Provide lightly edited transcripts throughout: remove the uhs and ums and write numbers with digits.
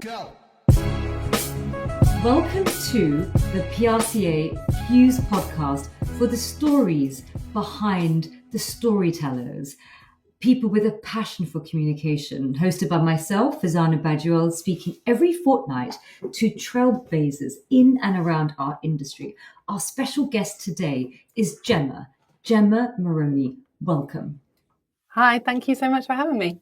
Go. Welcome to the PRCA Fuse podcast for the stories behind the storytellers, people with a passion for communication, hosted by myself, Farzana Baduel, speaking every fortnight to trailblazers in and around our industry. Our special guest today is Gemma Moroney. Welcome. Hi, thank you so much for having me.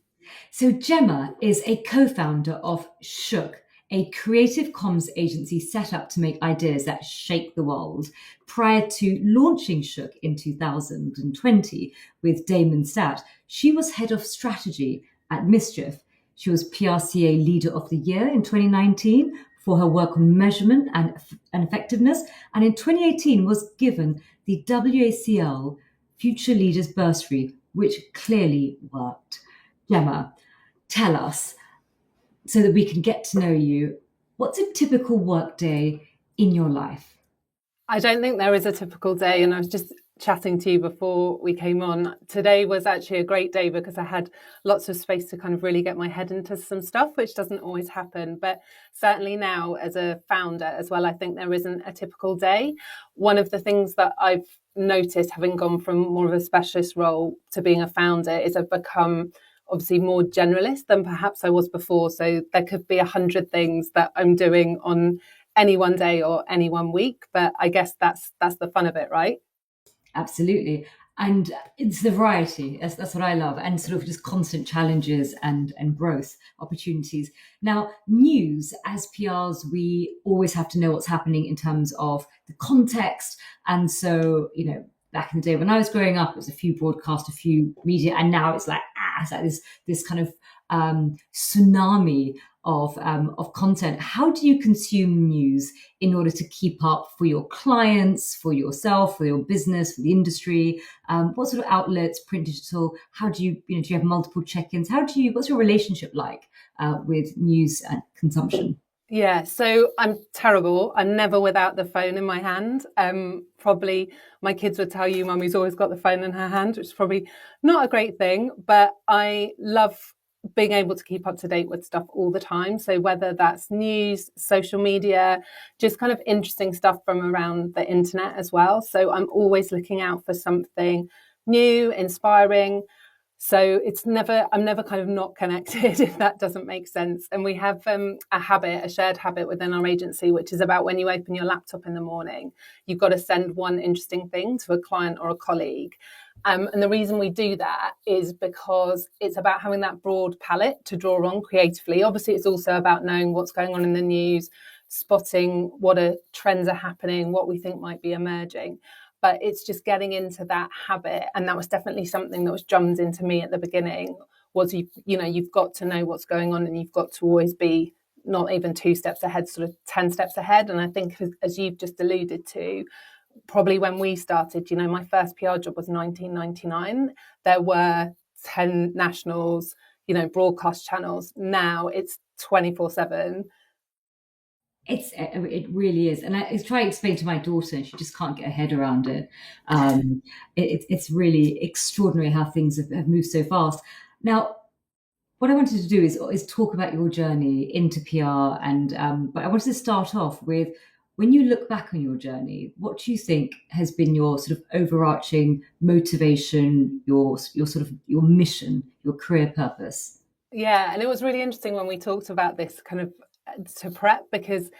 So Gemma is a co-founder of Shook, a creative comms agency set up to make ideas that shake the world. Prior to launching Shook in 2020 with Damon Stout, she was head of strategy at Mischief. She was PRCA Leader of the Year in 2019 for her work on measurement and effectiveness, and in 2018 was given the WACL Future Leaders Bursary, which clearly worked. Gemma, tell us, so that we can get to know you, what's a typical work day in your life? I don't think there is a typical day, and I was just chatting to you before we came on. Today was actually a great day because I had lots of space to kind of really get my head into some stuff, which doesn't always happen. But certainly now as a founder as well, I think there isn't a typical day. One of the things that I've noticed, having gone from more of a specialist role to being a founder, is I've become obviously more generalist than perhaps I was before. So there could be 100 things that I'm doing on any one day or any one week. But I guess that's the fun of it, right? Absolutely. And it's the variety. That's what I love. And sort of just constant challenges and growth opportunities. Now, news, as PRs, we always have to know what's happening in terms of the context. And so, back in the day when I was growing up, it was a few broadcast, a few media, and now it's like this kind of tsunami of content. How do you consume news in order to keep up for your clients, for yourself, for your business, for the industry? What sort of outlets, print, digital? How do you, do you have multiple check-ins? What's your relationship like with news and consumption? Yeah, so I'm terrible. I'm never without the phone in my hand. Probably my kids would tell you Mummy's always got the phone in her hand, which is probably not a great thing, but I love being able to keep up to date with stuff all the time. So whether that's news, social media, just kind of interesting stuff from around the internet as well. So I'm always looking out for something new, inspiring. So I'm never kind of not connected, if that doesn't make sense. And we have a shared habit within our agency, which is about when you open your laptop in the morning, you've got to send one interesting thing to a client or a colleague. And the reason we do that is because it's about having that broad palette to draw on creatively. Obviously, it's also about knowing what's going on in the news, spotting what trends are happening, what we think might be emerging. But it's just getting into that habit. And that was definitely something that was drummed into me at the beginning, was you've got to know what's going on, and you've got to always be not even 2 steps ahead, sort of 10 steps ahead. And I think, as you've just alluded to, probably when we started, my first PR job was 1999. There were 10 nationals, broadcast channels. Now it's 24/7. It really is. And I try to explain to my daughter, and she just can't get her head around it. It's really extraordinary how things have moved so fast. Now, what I wanted to do is talk about your journey into PR. But I wanted to start off with, when you look back on your journey, what do you think has been your sort of overarching motivation, your sort of your mission, your career purpose? Yeah, and it was really interesting when we talked about this kind of to prep, because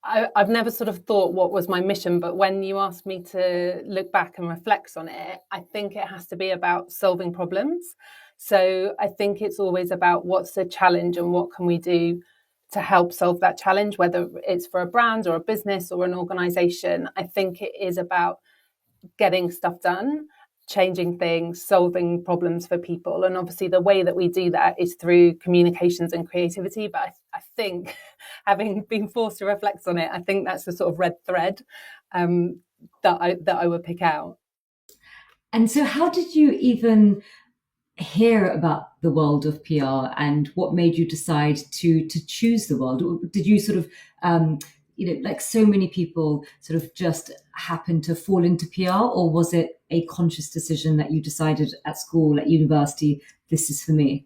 I've never sort of thought what was my mission, but when you asked me to look back and reflect on it, I think it has to be about solving problems. So I think it's always about what's the challenge and what can we do to help solve that challenge, whether it's for a brand or a business or an organization. I think it is about getting stuff done, changing things, solving problems for people. And obviously the way that we do that is through communications and creativity. But I think, having been forced to reflect on it, I think that's the sort of red thread that I would pick out. And so how did you even hear about the world of PR, and what made you decide to choose the world? Or did you sort of, like so many people, sort of just happen to fall into PR, or was it a conscious decision that you decided at school, at university, this is for me?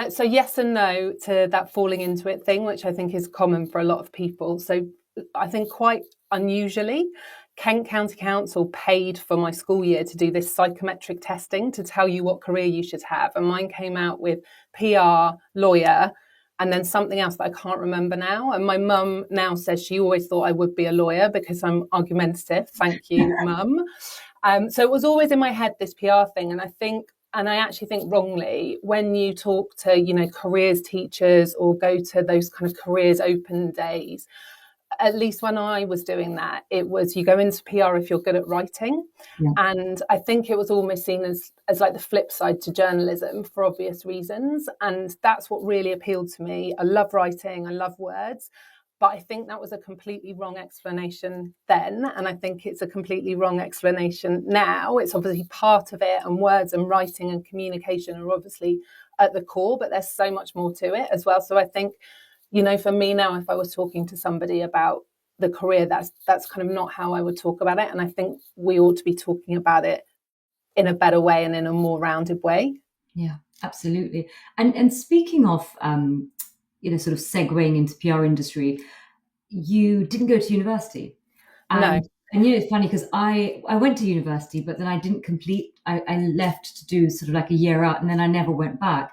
So yes and no to that falling into it thing, which I think is common for a lot of people. So I think quite unusually, Kent County Council paid for my school year to do this psychometric testing to tell you what career you should have. And mine came out with PR, lawyer, and then something else that I can't remember now. And my mum now says she always thought I would be a lawyer because I'm argumentative. Thank you, mum. So it was always in my head, this PR thing. And I actually think wrongly, when you talk to, careers teachers or go to those kind of careers open days, at least when I was doing that, it was you go into PR if you're good at writing. Yeah. And I think it was almost seen as like the flip side to journalism for obvious reasons. And that's what really appealed to me. I love writing, I love words. But I think that was a completely wrong explanation then. And I think it's a completely wrong explanation now. It's obviously part of it, and words and writing and communication are obviously at the core, but there's so much more to it as well. So I think, for me now, if I was talking to somebody about the career, that's kind of not how I would talk about it. And I think we ought to be talking about it in a better way and in a more rounded way. Yeah, absolutely. And speaking of, sort of segueing into PR industry, you didn't go to university. No. And it's funny because I went to university, but then I didn't complete. I left to do sort of like a year out, and then I never went back.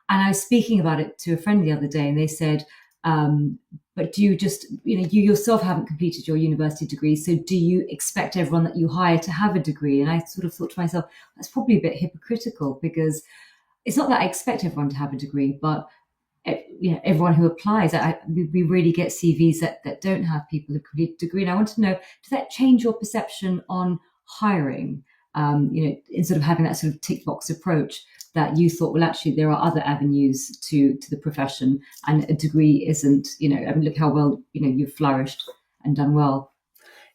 And I was speaking about it to a friend the other day, and they said, but do you just, you yourself haven't completed your university degree, so do you expect everyone that you hire to have a degree? And I sort of thought to myself, that's probably a bit hypocritical, because it's not that I expect everyone to have a degree, but everyone who applies, we really get CVs that don't have people who complete a degree. And I want to know, does that change your perception on hiring? Instead of having that sort of tick box approach, that you thought, well, actually, there are other avenues to the profession, and a degree isn't, look how well, you've flourished and done well.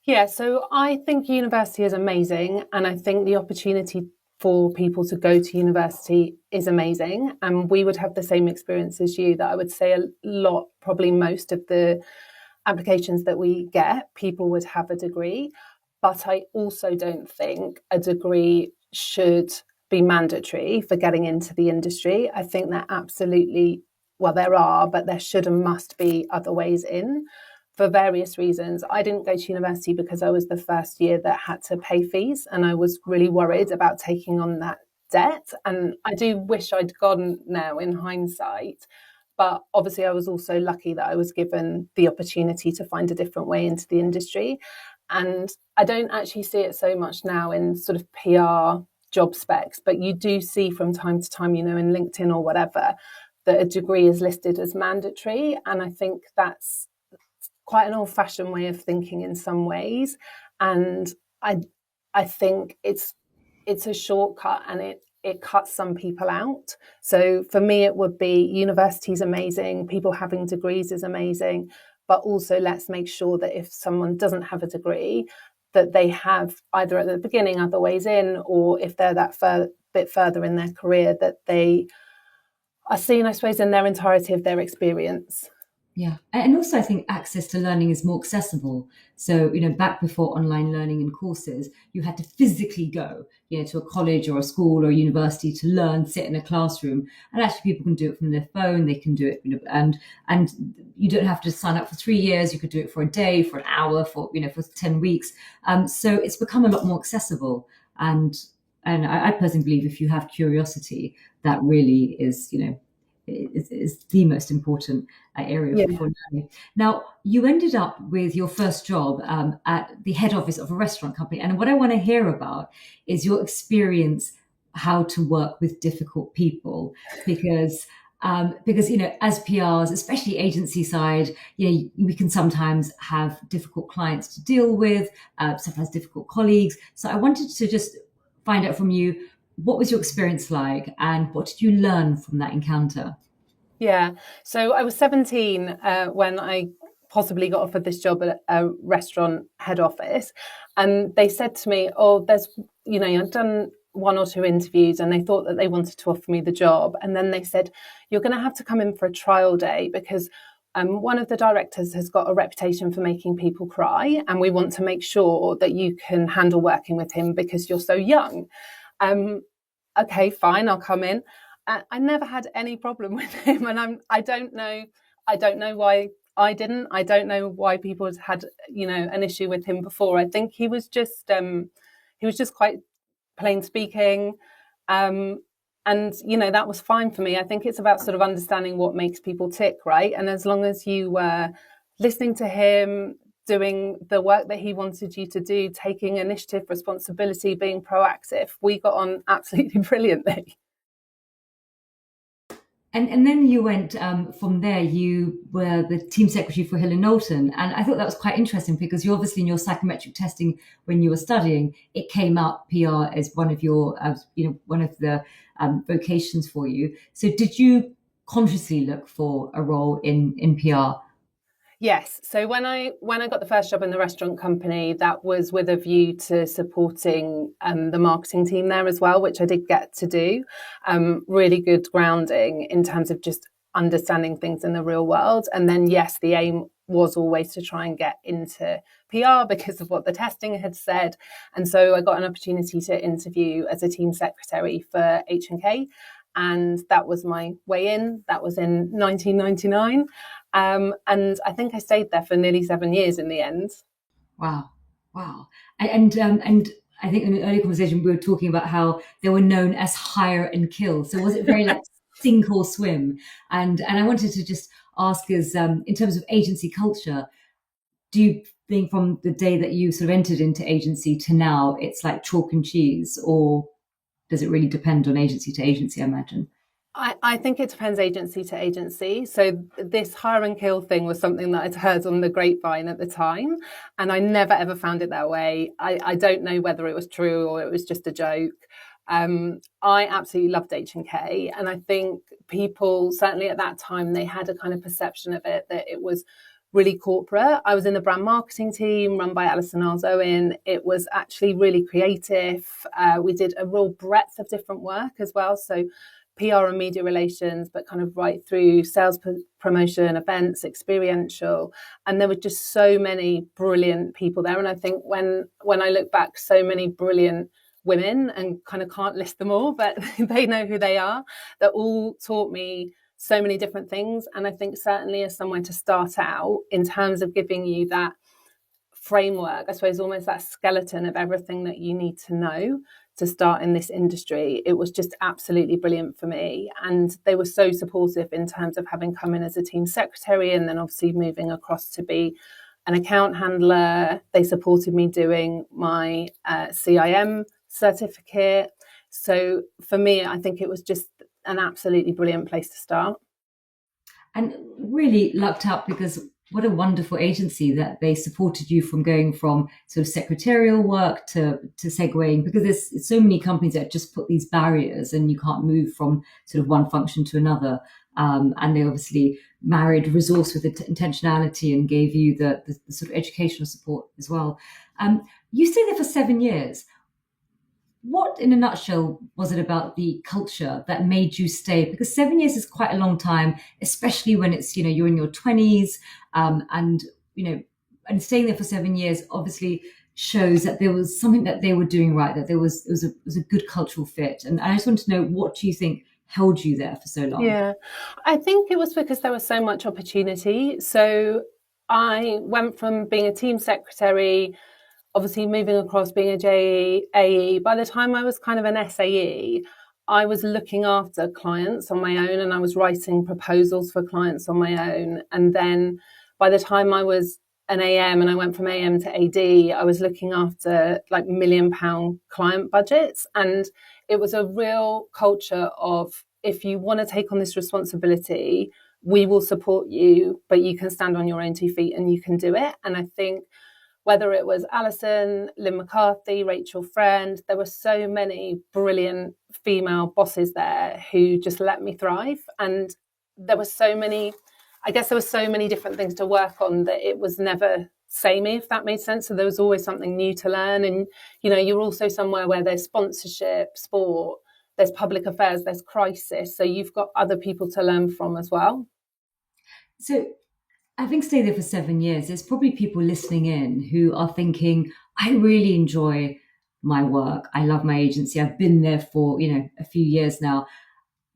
Yeah, so I think university is amazing. And I think the opportunity for people to go to university is amazing. And we would have the same experience as you, that I would say a lot, probably most of the applications that we get, people would have a degree. But I also don't think a degree should be mandatory for getting into the industry. I think there absolutely, there are, but there should and must be other ways in for various reasons. I didn't go to university because I was the first year that had to pay fees, and I was really worried about taking on that debt. And I do wish I'd gone now in hindsight. But obviously I was also lucky that I was given the opportunity to find a different way into the industry. And I don't actually see it so much now in sort of PR job specs, but you do see from time to time, in LinkedIn or whatever, that a degree is listed as mandatory. And I think that's quite an old-fashioned way of thinking in some ways. And I think it's a shortcut, and it cuts some people out. So for me, it would be university is amazing, people having degrees is amazing, but also let's make sure that if someone doesn't have a degree, that they have either at the beginning other ways in, or if they're that bit further in their career, that they are seen, I suppose, in their entirety of their experience. Yeah. And also I think access to learning is more accessible. So, back before online learning and courses, you had to physically go, to a college or a school or a university to learn, sit in a classroom. And actually people can do it from their phone. They can do it, and you don't have to sign up for 3 years. You could do it for a day, for an hour, for 10 weeks. So it's become a lot more accessible. And I personally believe if you have curiosity, that really is the most important area for learning. Now, you ended up with your first job at the head office of a restaurant company. And what I want to hear about is your experience how to work with difficult people, because as PRs, especially agency side, we can sometimes have difficult clients to deal with, sometimes difficult colleagues. So I wanted to just find out from you, what was your experience like, and what did you learn from that encounter? Yeah, so I was 17 when I possibly got offered this job at a restaurant head office, and they said to me, "Oh, there's, I've done 1 or 2 interviews," and they thought that they wanted to offer me the job, and then they said, "You're going to have to come in for a trial day because." One of the directors has got a reputation for making people cry, and we want to make sure that you can handle working with him because you're so young. Okay, fine, I'll come in. I never had any problem with him, and I don't know why I didn't. I don't know why people had an issue with him before. I think he was just quite plain speaking, and that was fine for me. I think it's about sort of understanding what makes people tick, right? And as long as you were listening to him, doing the work that he wanted you to do, taking initiative, responsibility, being proactive, we got on absolutely brilliantly. And then you went from there, you were the team secretary for Hill and Knowlton. And I thought that was quite interesting because you obviously in your psychometric testing when you were studying, it came up PR as one of your, one of the vocations for you. So did you consciously look for a role in PR? Yes. So when I got the first job in the restaurant company, that was with a view to supporting the marketing team there as well, which I did get to do. Really good grounding in terms of just understanding things in the real world. And then, yes, the aim was always to try and get into PR because of what the testing had said. And so I got an opportunity to interview as a team secretary for H&K. And that was my way in. That was in 1999. And I think I stayed there for nearly 7 years in the end. Wow. And I think in the earlier conversation we were talking about how they were known as hire and kill. So was it very like sink or swim? And I wanted to just ask is in terms of agency culture, do you think from the day that you sort of entered into agency to now it's like chalk and cheese, or does it really depend on agency to agency, I imagine? I think it depends agency to agency. So this hire and kill thing was something that I'd heard on the grapevine at the time, and I never ever found it that way. I don't know whether it was true or it was just a joke. I absolutely loved H&K, and I think people, certainly at that time, they had a kind of perception of it that it was really corporate. I was in the brand marketing team run by Alison Owen. It was actually really creative. We did a real breadth of different work as well. So PR and media relations, but kind of right through sales promotion, events, experiential. And there were just so many brilliant people there. And I think when I look back, so many brilliant women, and kind of can't list them all, but they know who they are, that all taught me so many different things. And I think certainly as somewhere to start out in terms of giving you that framework, I suppose almost that skeleton of everything that you need to know to start in this industry, it was just absolutely brilliant for me. And they were so supportive in terms of having come in as a team secretary and then obviously moving across to be an account handler. They supported me doing my CIM certificate. So for me, I think it was just an absolutely brilliant place to start. And really lucked out because what a wonderful agency that they supported you from going from sort of secretarial work to segueing, because there's so many companies that just put these barriers and you can't move from sort of one function to another. And they obviously married resource with intentionality and gave you the sort of educational support as well. You stayed there for 7 years. What, in a nutshell, was it about the culture that made you stay? Because 7 years is quite a long time, especially when it's, you're in your 20s, and staying there for 7 years obviously shows that there was something that they were doing right, that it was a good cultural fit. And I just want to know, what do you think held you there for so long? Yeah, I think it was because there was so much opportunity. So I went from being a team secretary, obviously moving across being a JAE. By the time I was kind of an SAE, I was looking after clients on my own and I was writing proposals for clients on my own. And then by the time I was an AM and I went from AM to AD, I was looking after like £1 million client budgets. And it was a real culture of, if you want to take on this responsibility, we will support you, but you can stand on your own 2 feet and you can do it. And I think whether it was Alison, Lynn McCarthy, Rachel Friend, there were so many brilliant female bosses there who just let me thrive. And there were so many different things to work on that it was never samey, if that made sense. So there was always something new to learn. And, you're also somewhere where there's sponsorship, sport, there's public affairs, there's crisis. So you've got other people to learn from as well. So having stayed there for 7 years, there's probably people listening in who are thinking, I really enjoy my work. I love my agency. I've been there for, a few years now.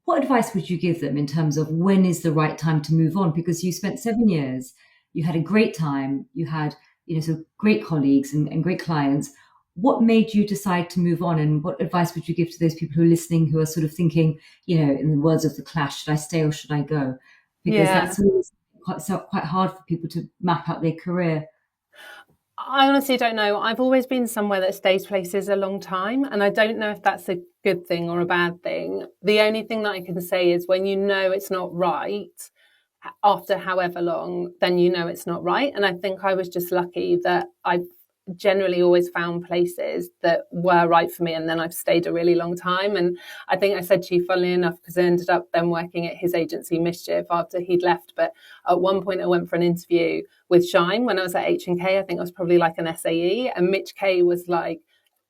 what advice would you give them in terms of when is the right time to move on? Because you spent 7 years, you had a great time, you had, so great colleagues and great clients. What made you decide to move on, and what advice would you give to those people who are listening, who are sort of thinking, in the words of The Clash, should I stay or should I go? Because Yeah. that's always quite hard for people to map out their career. I honestly don't know. I've always been somewhere that stays places a long time, and I don't know if that's a good thing or a bad thing. The only thing that I can say is when you know it's not right, after however long, then you know it's not right. And I think I was just lucky that I generally always found places that were right for me, and then I've stayed a really long time. And I think I said to you, funnily enough, because I ended up then working at his agency Mischief after he'd left, but at one point I went for an interview with Shine when I was at H&K. I think I was probably like an SAE, and Mitch K was like,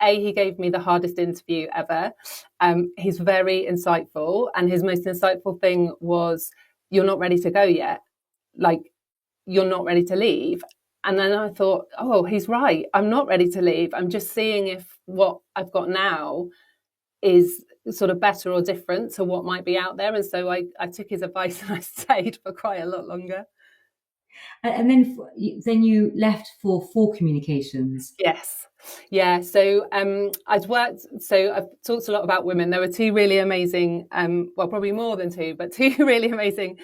he gave me the hardest interview ever. He's very insightful, and his most insightful thing was, you're not ready to go yet. Like, you're not ready to leave. And then I thought, oh, he's right. I'm not ready to leave. I'm just seeing if what I've got now is sort of better or different to what might be out there. And so I took his advice and I stayed for quite a lot longer. And then you left for Communications. Yes. Yeah. So I've talked a lot about women. There were two really amazing, well, probably more than two, but two really amazing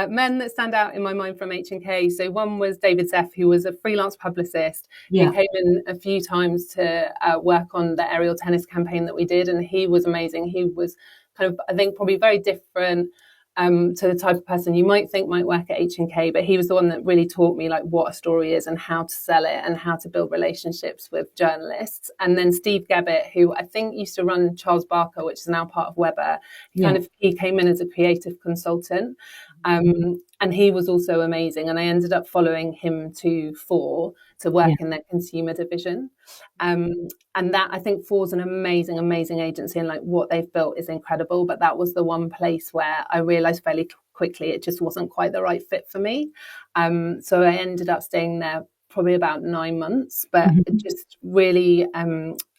men that stand out in my mind from H&K. So one was David Zeff, who was a freelance publicist who came in a few times to work on the aerial tennis campaign that we did. And he was amazing. He was kind of, I think, probably very different to the type of person you might think might work at H&K, but he was the one that really taught me like what a story is and how to sell it and how to build relationships with journalists. And then Steve Gebbett, who I think used to run Charles Barker, which is now part of Weber. He came in as a creative consultant, and he was also amazing. And I ended up following him to Four to work in their consumer division. And that, I think, Four's an amazing, amazing agency, and like what they've built is incredible. But that was the one place where I realized fairly quickly it just wasn't quite the right fit for me. So I ended up staying there probably about 9 months, but just really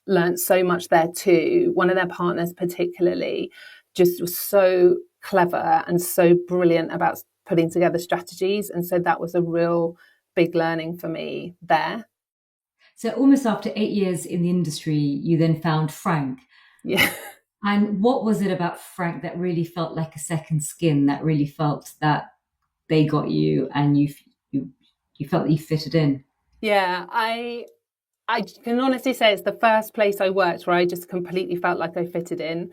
learned so much there too. One of their partners particularly just was so clever and so brilliant about putting together strategies. And so that was a real big learning for me there. So almost after 8 years in the industry, you then found Frank. Yeah. And what was it about Frank that really felt like a second skin, that really felt that they got you and you felt that you fitted in? Yeah, I can honestly say it's the first place I worked where I just completely felt like I fitted in.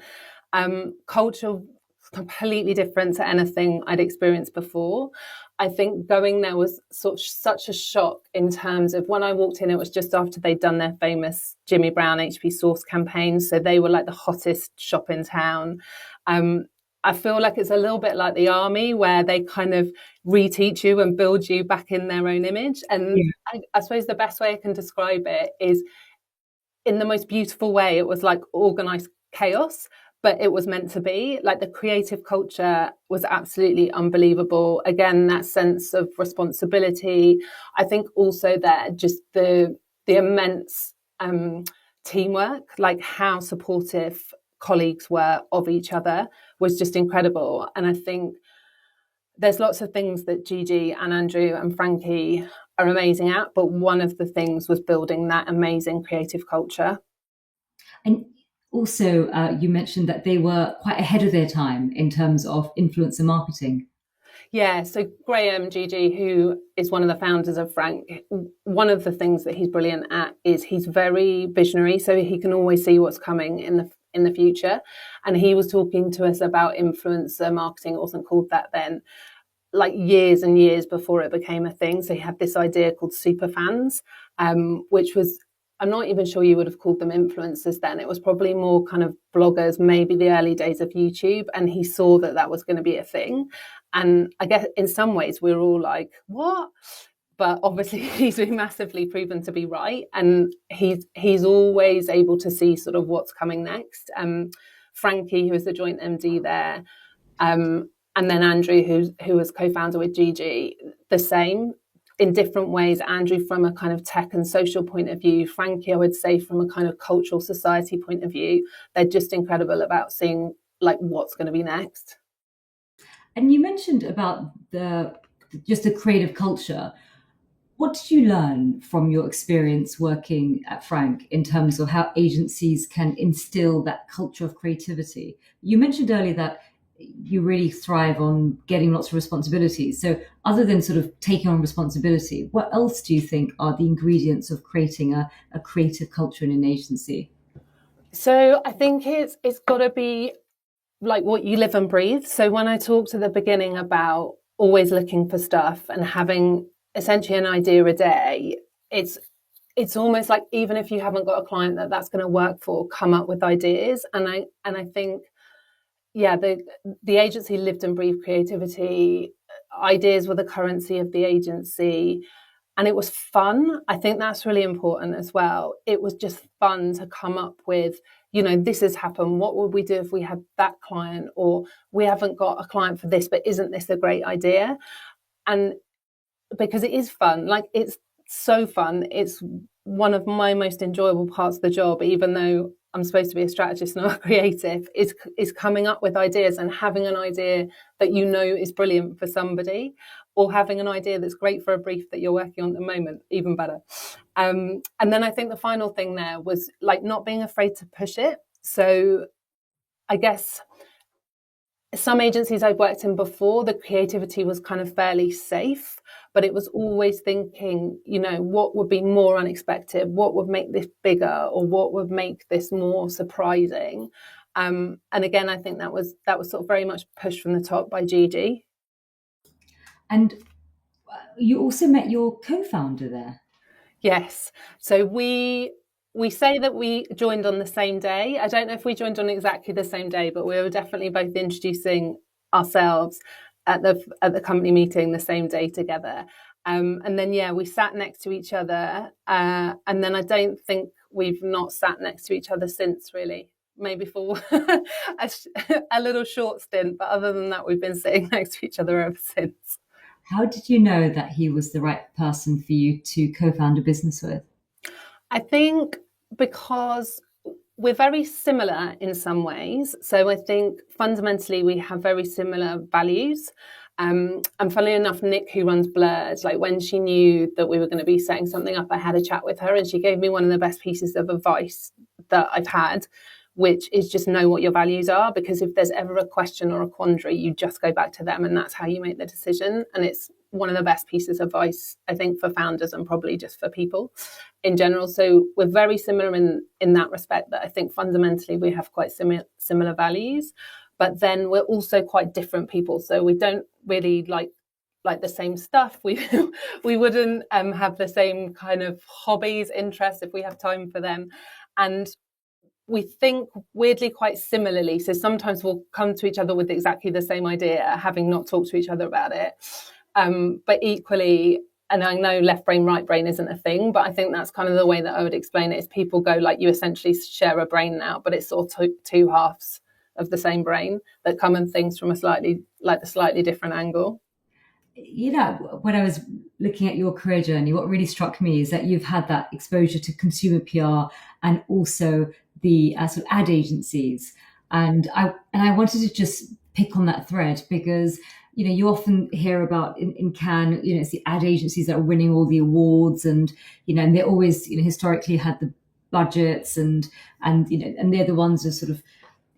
Culture completely different to anything I'd experienced before. I think going there was such a shock in terms of when I walked in, it was just after they'd done their famous Jimmy Brown HP Sauce campaign. So they were like the hottest shop in town. I feel like it's a little bit like the army where they kind of reteach you and build you back in their own image. And I suppose the best way I can describe it is in the most beautiful way. It was like organized chaos, but it was meant to be. Like the creative culture was absolutely unbelievable. Again, that sense of responsibility. I think also that just the immense teamwork, like how supportive colleagues were of each other was just incredible. And I think there's lots of things that Gigi and Andrew and Frankie are amazing at, but one of the things was building that amazing creative culture. And also, you mentioned that they were quite ahead of their time in terms of influencer marketing. Yeah, so Graham Gigi, who is one of the founders of Frank, one of the things that he's brilliant at is he's very visionary, so he can always see what's coming in the future. And he was talking to us about influencer marketing. It wasn't called that then, like years and years before it became a thing. So he had this idea called super fans, which was, I'm not even sure you would have called them influencers then. It was probably more kind of bloggers, maybe the early days of YouTube. And he saw that that was going to be a thing. And I guess in some ways we were all like, what? But obviously he's been massively proven to be right. And he's always able to see sort of what's coming next. Frankie, who is the joint MD there, and then Andrew, who was co-founder with Gigi, the same in different ways. Andrew from a kind of tech and social point of view, Frankie, I would say from a kind of cultural society point of view. They're just incredible about seeing like what's going to be next. And you mentioned about just the creative culture. What did you learn from your experience working at Frank in terms of how agencies can instill that culture of creativity? You mentioned earlier that you really thrive on getting lots of responsibilities. So, other than sort of taking on responsibility, what else do you think are the ingredients of creating a creative culture in an agency? So I think it's got to be like what you live and breathe. So when I talked at the beginning about always looking for stuff and having essentially an idea a day, it's almost like even if you haven't got a client that's going to work for, come up with ideas. And I think yeah, the agency lived and breathed creativity. Ideas were the currency of the agency. And it was fun. I think that's really important as well. It was just fun to come up with, this has happened. What would we do if we had that client? Or we haven't got a client for this, but isn't this a great idea? And because it is fun, like it's so fun. It's one of my most enjoyable parts of the job, even though I'm supposed to be a strategist, not a creative, is coming up with ideas and having an idea that is brilliant for somebody, or having an idea that's great for a brief that you're working on at the moment, even better. And then I think the final thing there was like not being afraid to push it. So I guess some agencies I've worked in before, the creativity was kind of fairly safe, but it was always thinking, what would be more unexpected? What would make this bigger, or what would make this more surprising? And again, I think that was sort of very much pushed from the top by Gigi. And you also met your co-founder there. Yes. So we say that we joined on the same day. I don't know if we joined on exactly the same day, but we were definitely both introducing ourselves at the company meeting the same day together. And then we sat next to each other, and then I don't think we've not sat next to each other since, really. Maybe for a little short stint, but other than that, we've been sitting next to each other ever since. How did you know that he was the right person for you to co-found a business with? I think because we're very similar in some ways. So I think fundamentally we have very similar values. And funnily enough, Nick, who runs Blurred, like when she knew that we were going to be setting something up, I had a chat with her and she gave me one of the best pieces of advice that I've had, which is just know what your values are, because if there's ever a question or a quandary, you just go back to them and that's how you make the decision. And it's one of the best pieces of advice, I think, for founders and probably just for people in general. So we're very similar in that respect, that I think fundamentally we have quite similar values, but then we're also quite different people. So we don't really like the same stuff. We wouldn't have the same kind of hobbies, interests if we have time for them. And we think weirdly quite similarly. So sometimes we'll come to each other with exactly the same idea, having not talked to each other about it. But equally, and I know left brain, right brain isn't a thing, but I think that's kind of the way that I would explain it, is people go like you essentially share a brain now, but it's sort of two halves of the same brain that come at things from a slightly different angle. When I was looking at your career journey, what really struck me is that you've had that exposure to consumer PR and also the sort of ad agencies. And I wanted to just pick on that thread because you often hear about in Cannes, it's the ad agencies that are winning all the awards, and and they always historically had the budgets and they're the ones who sort of,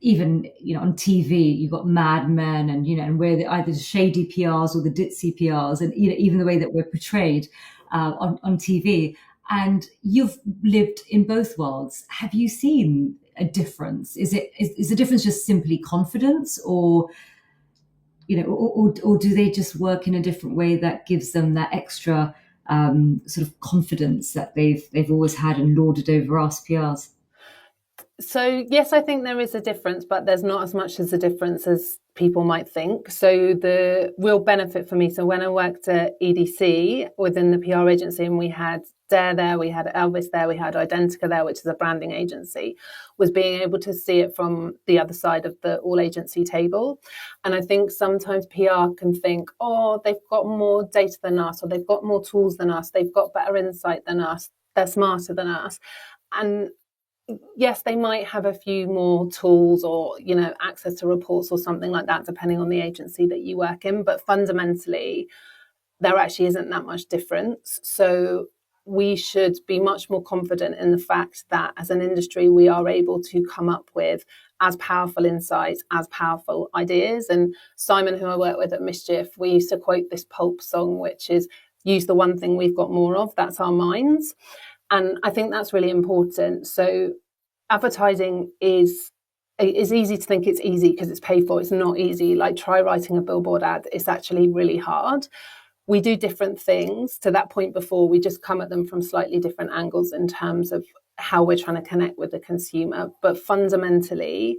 even on TV you've got Mad Men and where either the shady PRs or the ditzy PRs, and even the way that we're portrayed on TV. And you've lived in both worlds. Have you seen a difference? Is the difference just simply confidence, or or do they just work in a different way that gives them that extra sort of confidence that they've always had and lorded over us PRs? So yes, I think there is a difference, but there's not as much as a difference as people might think. So the real benefit for me, so when I worked at EDC within the PR agency, and we had Dare there, we had Elvis there, we had Identica there, which is a branding agency, was being able to see it from the other side of the all agency table. And I think sometimes PR can think, oh, they've got more data than us, or they've got more tools than us, they've got better insight than us, they're smarter than us. And yes, they might have a few more tools or, access to reports or something like that, depending on the agency that you work in. But fundamentally, there actually isn't that much difference. So we should be much more confident in the fact that as an industry, we are able to come up with as powerful insights, as powerful ideas. And Simon, who I work with at Mischief, we used to quote this Pulp song, which is, use the one thing we've got more of, that's our minds. And I think that's really important. So advertising is easy to think it's easy because it's paid for. It's not easy. Like, try writing a billboard ad. It's actually really hard. We do different things. To that point before, we just come at them from slightly different angles in terms of how we're trying to connect with the consumer. But fundamentally,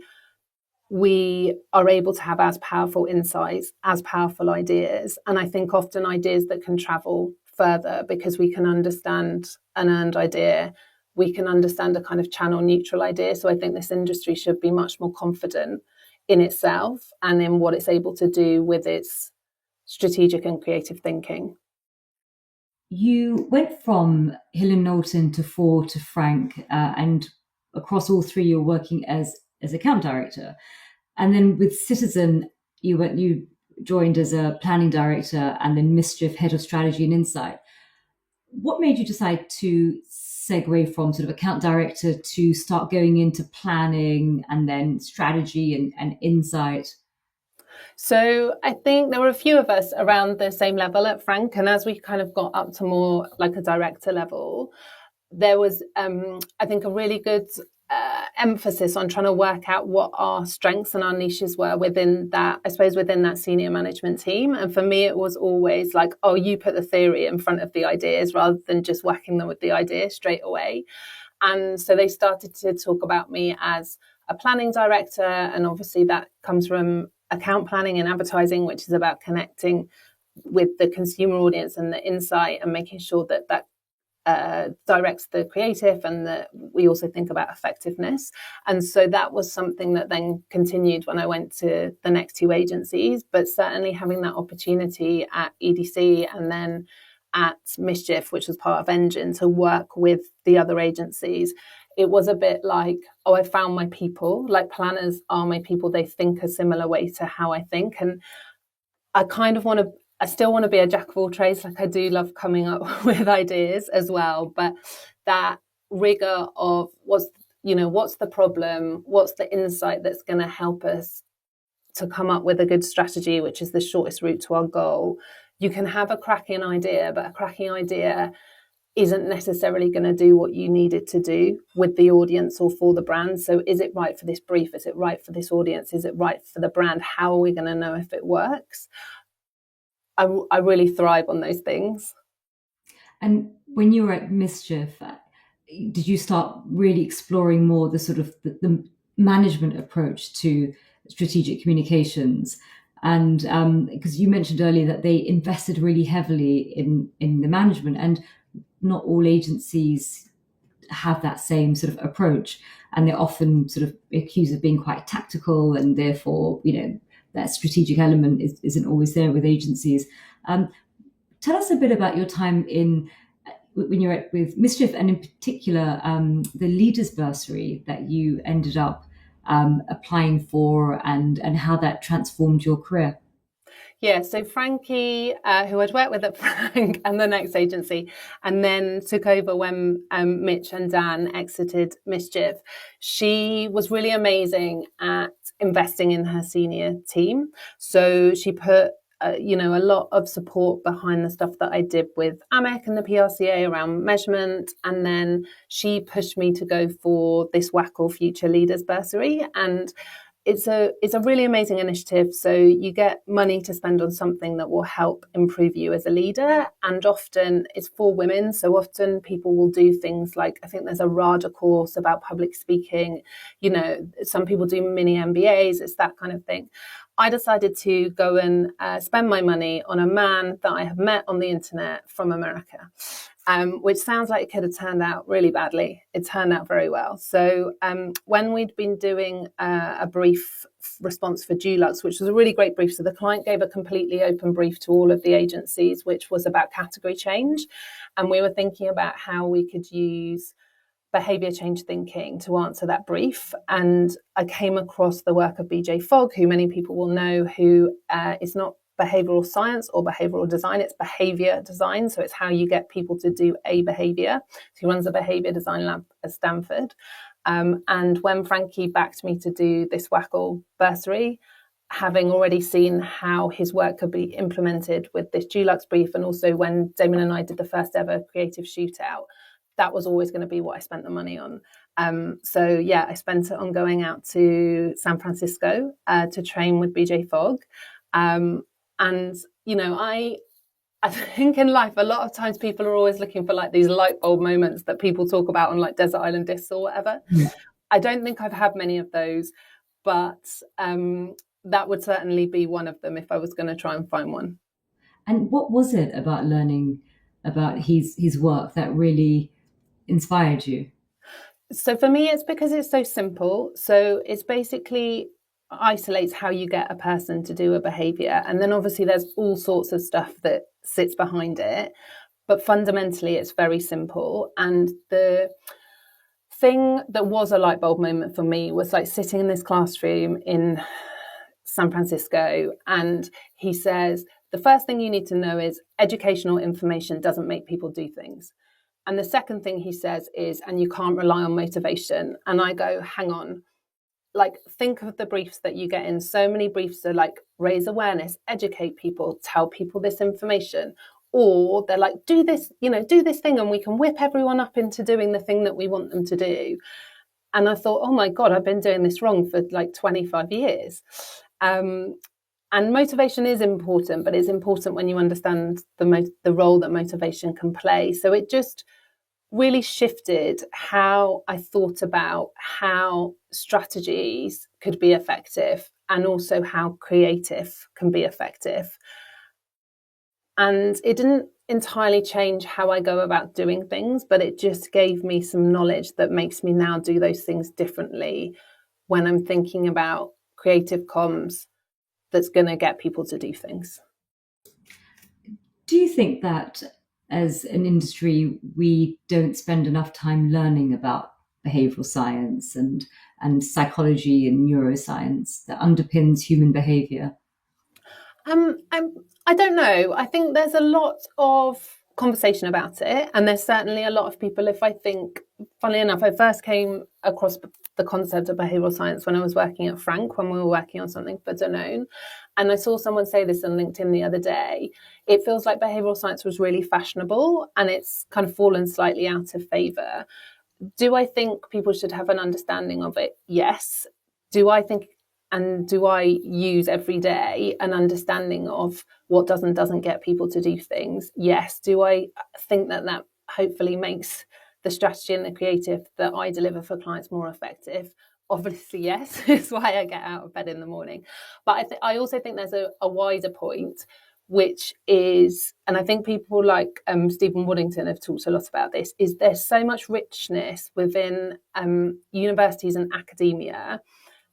we are able to have as powerful insights, as powerful ideas. And I think often ideas that can travel further because we can understand an earned idea. We can understand a kind of channel neutral idea. So I think this industry should be much more confident in itself and in what it's able to do with its strategic and creative thinking. You went from Hill and Knowlton to Ford to Frank, and across all three, you're working as account director. And then with Citizen, you joined as a planning director, and then Mischief, head of strategy and insight. What made you decide to segue from sort of account director to start going into planning and then strategy and insight? So I think there were a few of us around the same level at Frank. And as we kind of got up to more like a director level, there was, I think, a really good emphasis on trying to work out what our strengths and our niches were within that, I suppose, within that senior management team. And for me, it was always like, oh, you put the theory in front of the ideas rather than just whacking them with the idea straight away. And so they started to talk about me as a planning director. And obviously that comes from account planning and advertising, which is about connecting with the consumer audience and the insight and making sure that directs the creative, and that we also think about effectiveness. And so that was something that then continued when I went to the next two agencies, but certainly having that opportunity at EDC and then at Mischief, which was part of Engine, to work with the other agencies, it was a bit like, oh, I found my people. Like, planners are my people. They think a similar way to how I think. And I still want to be a jack of all trades. Like, I do love coming up with ideas as well. But that rigor of what's the problem? What's the insight that's going to help us to come up with a good strategy, which is the shortest route to our goal? You can have a cracking idea, but a cracking idea isn't necessarily going to do what you need it to do with the audience or for the brand. So is it right for this brief? Is it right for this audience? Is it right for the brand? How are we going to know if it works? I really thrive on those things. And when you were at Mischief, did you start really exploring more the sort of the management approach to strategic communications? And because you mentioned earlier that they invested really heavily in the management, and not all agencies have that same sort of approach, and they're often sort of accused of being quite tactical, and therefore, that strategic element isn't always there with agencies. Tell us a bit about your time when you're with Mischief, and in particular the Leaders Bursary that you ended up applying for, and how that transformed your career. Yeah, so Frankie, who I'd worked with at Frank and the next agency, and then took over when Mitch and Dan exited Mischief. She was really amazing at investing in her senior team. So she put a lot of support behind the stuff that I did with AMEC and the PRCA around measurement. And then she pushed me to go for this WACL Future Leaders Bursary. And it's a really amazing initiative. So you get money to spend on something that will help improve you as a leader. And often it's for women. So often people will do things like, I think there's a RADA course about public speaking. Some people do mini MBAs. It's that kind of thing. I decided to go and spend my money on a man that I have met on the internet from America. Which sounds like it could have turned out really badly. It turned out very well. So when we'd been doing a brief response for Dulux, which was a really great brief, so the client gave a completely open brief to all of the agencies, which was about category change. And we were thinking about how we could use behaviour change thinking to answer that brief. And I came across the work of BJ Fogg, who many people will know, who is not behavioural science or behavioural design, it's behaviour design. So it's how you get people to do a behaviour. So he runs a behaviour design lab at Stanford. And when Frankie backed me to do this WACL bursary, having already seen how his work could be implemented with this Dulux brief, and also when Damon and I did the first ever creative shootout, that was always going to be what I spent the money on. So yeah, I spent it on going out to San Francisco to train with BJ Fogg. And, you know, I think in life, a lot of times people are always looking for like these light bulb moments that people talk about on like Desert Island Discs or whatever. Yeah. I don't think I've had many of those, but that would certainly be one of them if I was going to try and find one. And what was it about learning about his work that really inspired you? So for me, it's because it's so simple. So it's basically isolates how you get a person to do a behavior. And then obviously there's all sorts of stuff that sits behind it. But fundamentally, it's very simple. And the thing that was a light bulb moment for me was like sitting in this classroom in San Francisco. And he says, the first thing you need to know is educational information doesn't make people do things. And the second thing he says is, and you can't rely on motivation. And I go, hang on, like think of the briefs that you get in. So many briefs are like raise awareness, educate people, tell people this information. Or they're like, do this, you know, do this thing and we can whip everyone up into doing the thing that we want them to do. And I thought, oh my God, I've been doing this wrong for like 25 years. And motivation is important, but it's important when you understand the role that motivation can play. So it just really shifted how I thought about how strategies could be effective and also how creative can be effective. And it didn't entirely change how I go about doing things, but it just gave me some knowledge that makes me now do those things differently when I'm thinking about creative comms that's going to get people to do things. Do you think that as an industry, we don't spend enough time learning about behavioral science and psychology and neuroscience that underpins human behavior? I don't know. I think there's a lot of conversation about it, and there's certainly a lot of people. If I think, funnily enough, I first came across the concept of behavioral science when I was working at Frank, when we were working on something for Danone. And I saw someone say this on LinkedIn the other day. It feels like behavioral science was really fashionable and it's kind of fallen slightly out of favour. Do I think people should have an understanding of it? Yes. Do I use every day an understanding of what does and doesn't get people to do things? Yes. Do I think that hopefully makes the strategy and the creative that I deliver for clients more effective? Obviously, yes. It's why I get out of bed in the morning. But I also think there's a wider point, which is, and I think people like Stephen Waddington have talked a lot about this, is there's so much richness within universities and academia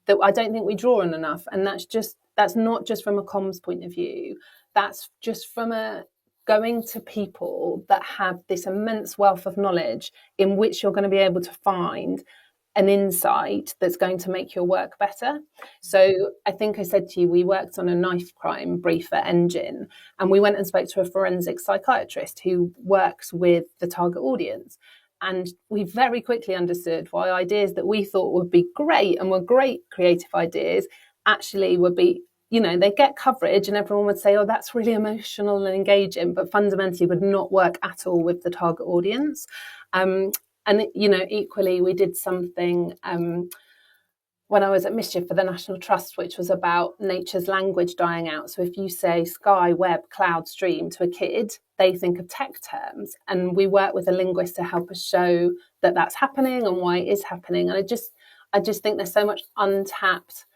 that I don't think we draw on enough. And that's not just from a comms point of view. That's just from going to people that have this immense wealth of knowledge in which you're going to be able to find an insight that's going to make your work better. So I think I said to you, we worked on a knife crime brief at Engine, and we went and spoke to a forensic psychiatrist who works with the target audience. And we very quickly understood why ideas that we thought would be great and were great creative ideas actually would be, you know, they get coverage and everyone would say, oh, that's really emotional and engaging, but fundamentally would not work at all with the target audience. And, you know, equally, we did something when I was at Mischief for the National Trust, which was about nature's language dying out. So if you say sky, web, cloud, stream to a kid, they think of tech terms. And we work with a linguist to help us show that that's happening and why it is happening. And I just think there's so much untapped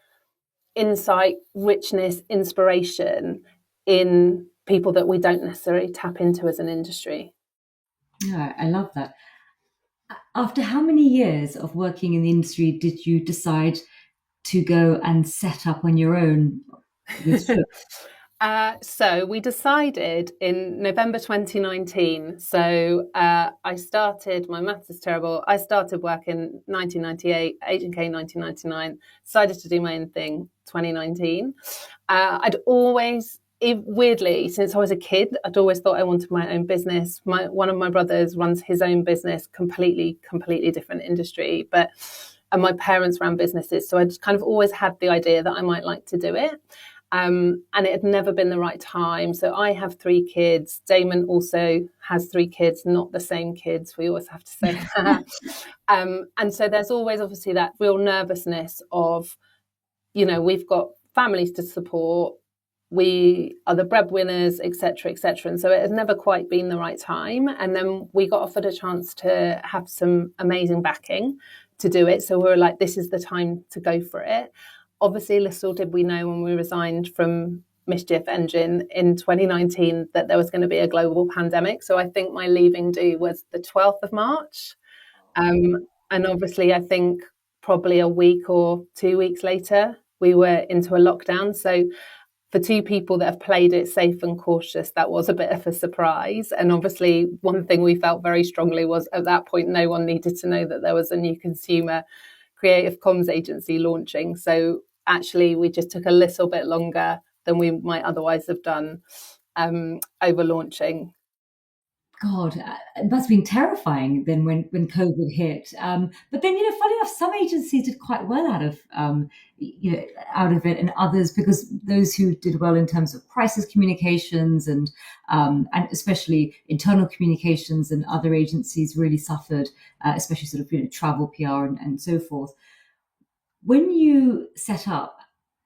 insight, richness, inspiration in people that we don't necessarily tap into as an industry. Yeah, I love that. After how many years of working in the industry did you decide to go and set up on your own with So we decided in November 2019. So I started, my maths is terrible. I started work in 1998, H&K 1999, decided to do my own thing 2019. I'd always, weirdly, since I was a kid, I'd always thought I wanted my own business. One of my brothers runs his own business, completely different industry, and my parents ran businesses. So I just kind of always had the idea that I might like to do it. And it had never been the right time. So I have 3 kids. Damon also has 3 kids, not the same kids. We always have to say that. And so there's always obviously that real nervousness of, we've got families to support. We are the breadwinners, etc., etc. And so it has never quite been the right time. And then we got offered a chance to have some amazing backing to do it. So we were like, this is the time to go for it. Obviously, little did we know when we resigned from Mischief Engine in 2019 that there was going to be a global pandemic. So I think my leaving due was the 12th of March. And obviously, I think probably a week or 2 weeks later, we were into a lockdown. So for 2 people that have played it safe and cautious, that was a bit of a surprise. And obviously, one thing we felt very strongly was at that point, no one needed to know that there was a new consumer creative comms agency launching. So actually, we just took a little bit longer than we might otherwise have done over launching. God, it must have been terrifying then when COVID hit. But then, funny enough, some agencies did quite well out of out of it, and others, because those who did well in terms of crisis communications and especially internal communications, and other agencies really suffered, especially sort of travel PR and so forth. When you set up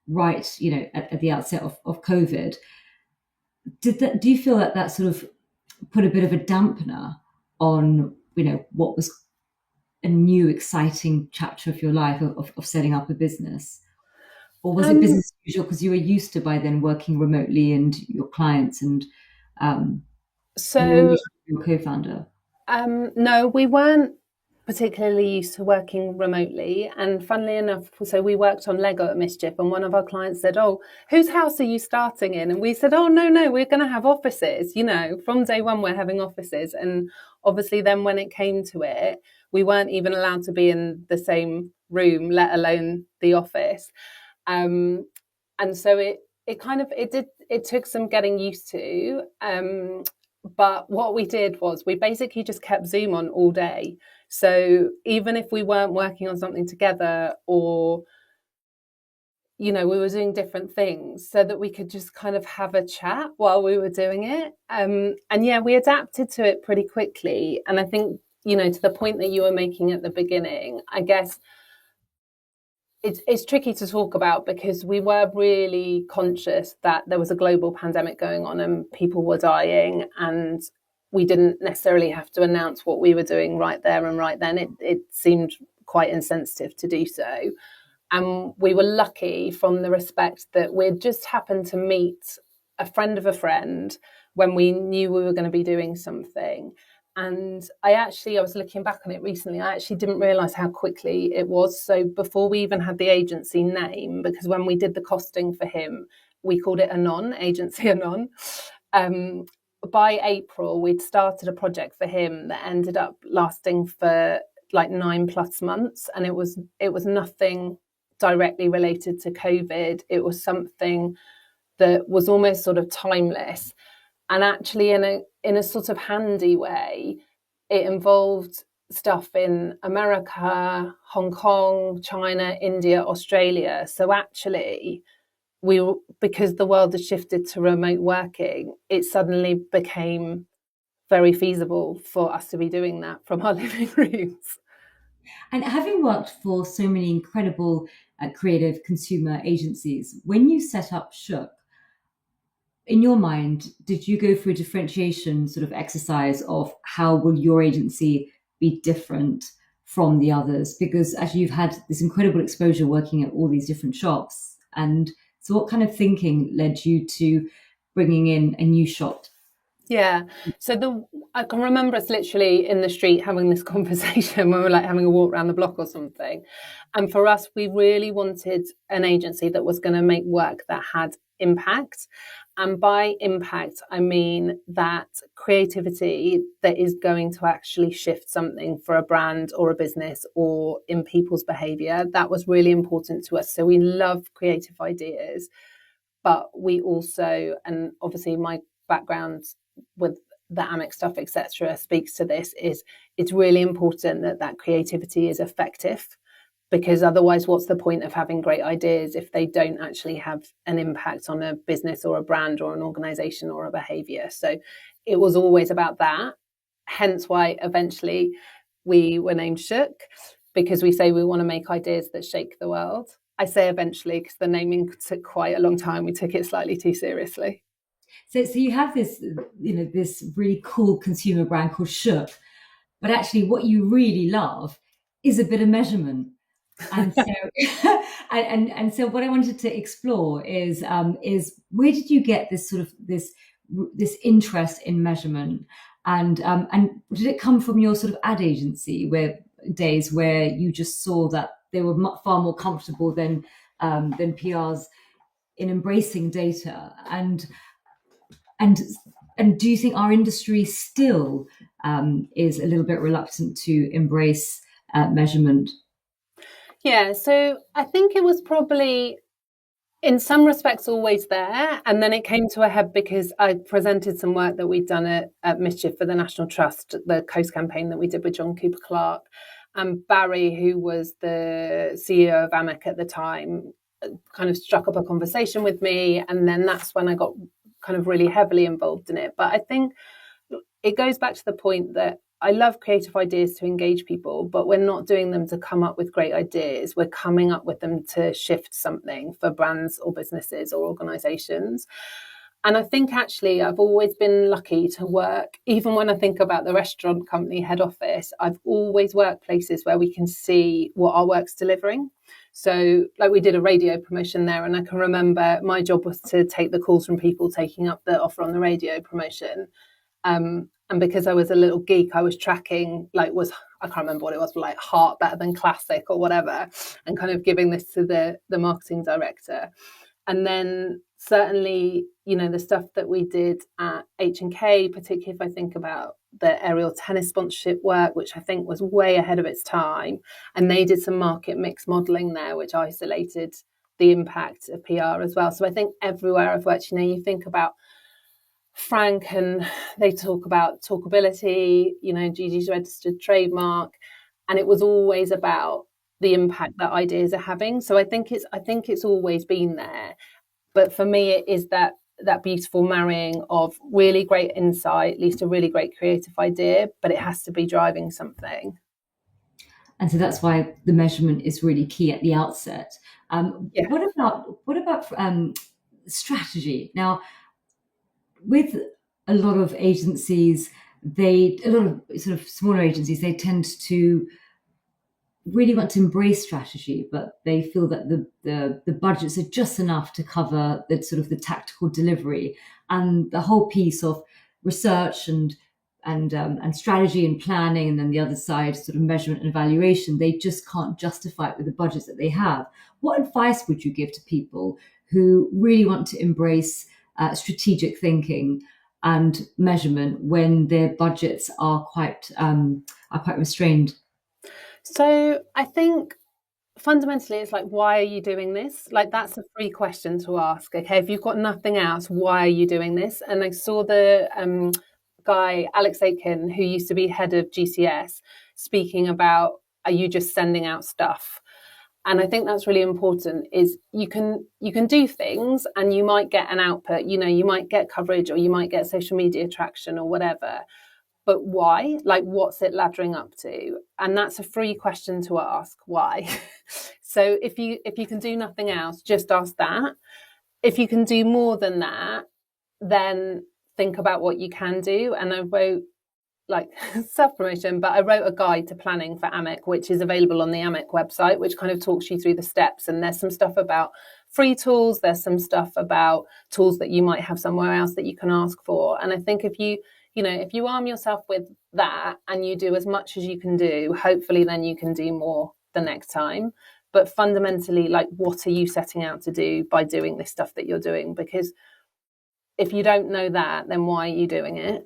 right, at the outset of COVID, do you feel that sort of put a bit of a dampener on, what was a new exciting chapter of your life of setting up a business? Or was it business as usual because you were used to by then working remotely and your clients and So your co-founder? no, we weren't particularly used to working remotely. And funnily enough, so we worked on Lego at Mischief, and one of our clients said, "Oh, whose house are you starting in?" And we said, "Oh, no, we're going to have offices. From day one, we're having offices." And obviously, then when it came to it, we weren't even allowed to be in the same room, let alone the office. And so it took some getting used to. But what we did was we basically just kept Zoom on all day. So even if we weren't working on something together, or, we were doing different things, so that we could just kind of have a chat while we were doing it. And yeah, we adapted to it pretty quickly. And I think, to the point that you were making at the beginning, I guess it's tricky to talk about because we were really conscious that there was a global pandemic going on and people were dying, and we didn't necessarily have to announce what we were doing right there and right then. It seemed quite insensitive to do so. And we were lucky from the respect that we'd just happened to meet a friend of a friend when we knew we were going to be doing something. And I was looking back on it recently, I actually didn't realise how quickly it was. So before we even had the agency name, because when we did the costing for him, we called it Anon, Agency Anon. By April, we'd started a project for him that ended up lasting for like 9+ months. And it was nothing directly related to COVID. It was something that was almost sort of timeless. And actually, in a sort of handy way, it involved stuff in America, Hong Kong, China, India, Australia. So actually, because the world has shifted to remote working, it suddenly became very feasible for us to be doing that from our living rooms. And having worked for so many incredible creative consumer agencies, when you set up Shook, in your mind, did you go through a differentiation sort of exercise of how will your agency be different from the others? Because actually you've had this incredible exposure working at all these different shops. And so what kind of thinking led you to bringing in a new shop? Yeah. So I can remember us literally in the street having this conversation when we were like having a walk around the block or something. And for us, we really wanted an agency that was going to make work that had impact. And by impact, I mean that creativity that is going to actually shift something for a brand or a business or in people's behaviour. That was really important to us. So we love creative ideas, but we also, and obviously my background with the AMIC stuff, etc., speaks to this, is it's really important that that creativity is effective, because otherwise what's the point of having great ideas if they don't actually have an impact on a business or a brand or an organization or a behavior? So it was always about that, hence why eventually we were named Shook, because we say we want to make ideas that shake the world. I say eventually because the naming took quite a long time. We took it slightly too seriously. So you have this, this really cool consumer brand called Shook, but actually what you really love is a bit of measurement. And so, and so, what I wanted to explore is where did you get this sort of this interest in measurement, and did it come from your sort of ad agency days where you just saw that they were far more comfortable than PRs in embracing data, and do you think our industry still is a little bit reluctant to embrace measurement? Yeah, so I think it was probably in some respects always there, and then it came to a head because I presented some work that we'd done at Mischief for the National Trust, the Coast campaign that we did with John Cooper Clarke, and Barry, who was the CEO of AMIC at the time, kind of struck up a conversation with me, and then that's when I got kind of really heavily involved in it. But I think it goes back to the point that I love creative ideas to engage people, but we're not doing them to come up with great ideas. We're coming up with them to shift something for brands or businesses or organizations. And I think actually I've always been lucky to work, even when I think about the restaurant company head office, I've always worked places where we can see what our work's delivering. So like we did a radio promotion there, and I can remember my job was to take the calls from people taking up the offer on the radio promotion. And because I was a little geek, I was tracking, I can't remember what it was, but like heart better than classic or whatever, and kind of giving this to the marketing director. And then certainly, the stuff that we did at H&K, particularly if I think about the aerial tennis sponsorship work, which I think was way ahead of its time. And they did some market mix modelling there, which isolated the impact of PR as well. So I think everywhere I've worked, you think about Frank, and they talk about talkability, Gigi's registered trademark, and it was always about the impact that ideas are having. So I think it's always been there. But for me, it is that beautiful marrying of really great insight, at least a really great creative idea, but it has to be driving something. And so that's why the measurement is really key at the outset. Yeah. What about strategy? Now, with a lot of agencies, a lot of sort of smaller agencies, they tend to really want to embrace strategy, but they feel that the budgets are just enough to cover the sort of the tactical delivery, and the whole piece of research and strategy and planning, and then the other side, sort of measurement and evaluation, they just can't justify it with the budgets that they have. What advice would you give to people who really want to embrace strategic thinking and measurement when their budgets are quite restrained? So I think fundamentally it's like, why are you doing this? Like, that's a free question to ask. Okay, if you've got nothing else, why are you doing this? And I saw the guy Alex Aitken, who used to be head of GCS, speaking about, are you just sending out stuff? And I think that's really important, is you can do things and you might get an output, you might get coverage or you might get social media traction or whatever. But why? Like, what's it laddering up to? And that's a free question to ask, why? So if you can do nothing else, just ask that. If you can do more than that, then think about what you can do. And I wrote, self-promotion, but I wrote a guide to planning for AMIC, which is available on the AMIC website, which kind of talks you through the steps. And there's some stuff about free tools. There's some stuff about tools that you might have somewhere else that you can ask for. And I think if you arm yourself with that and you do as much as you can do, hopefully then you can do more the next time. but fundamentally, like, what are you setting out to do by doing this stuff that you're doing? Because if you don't know that, then why are you doing it?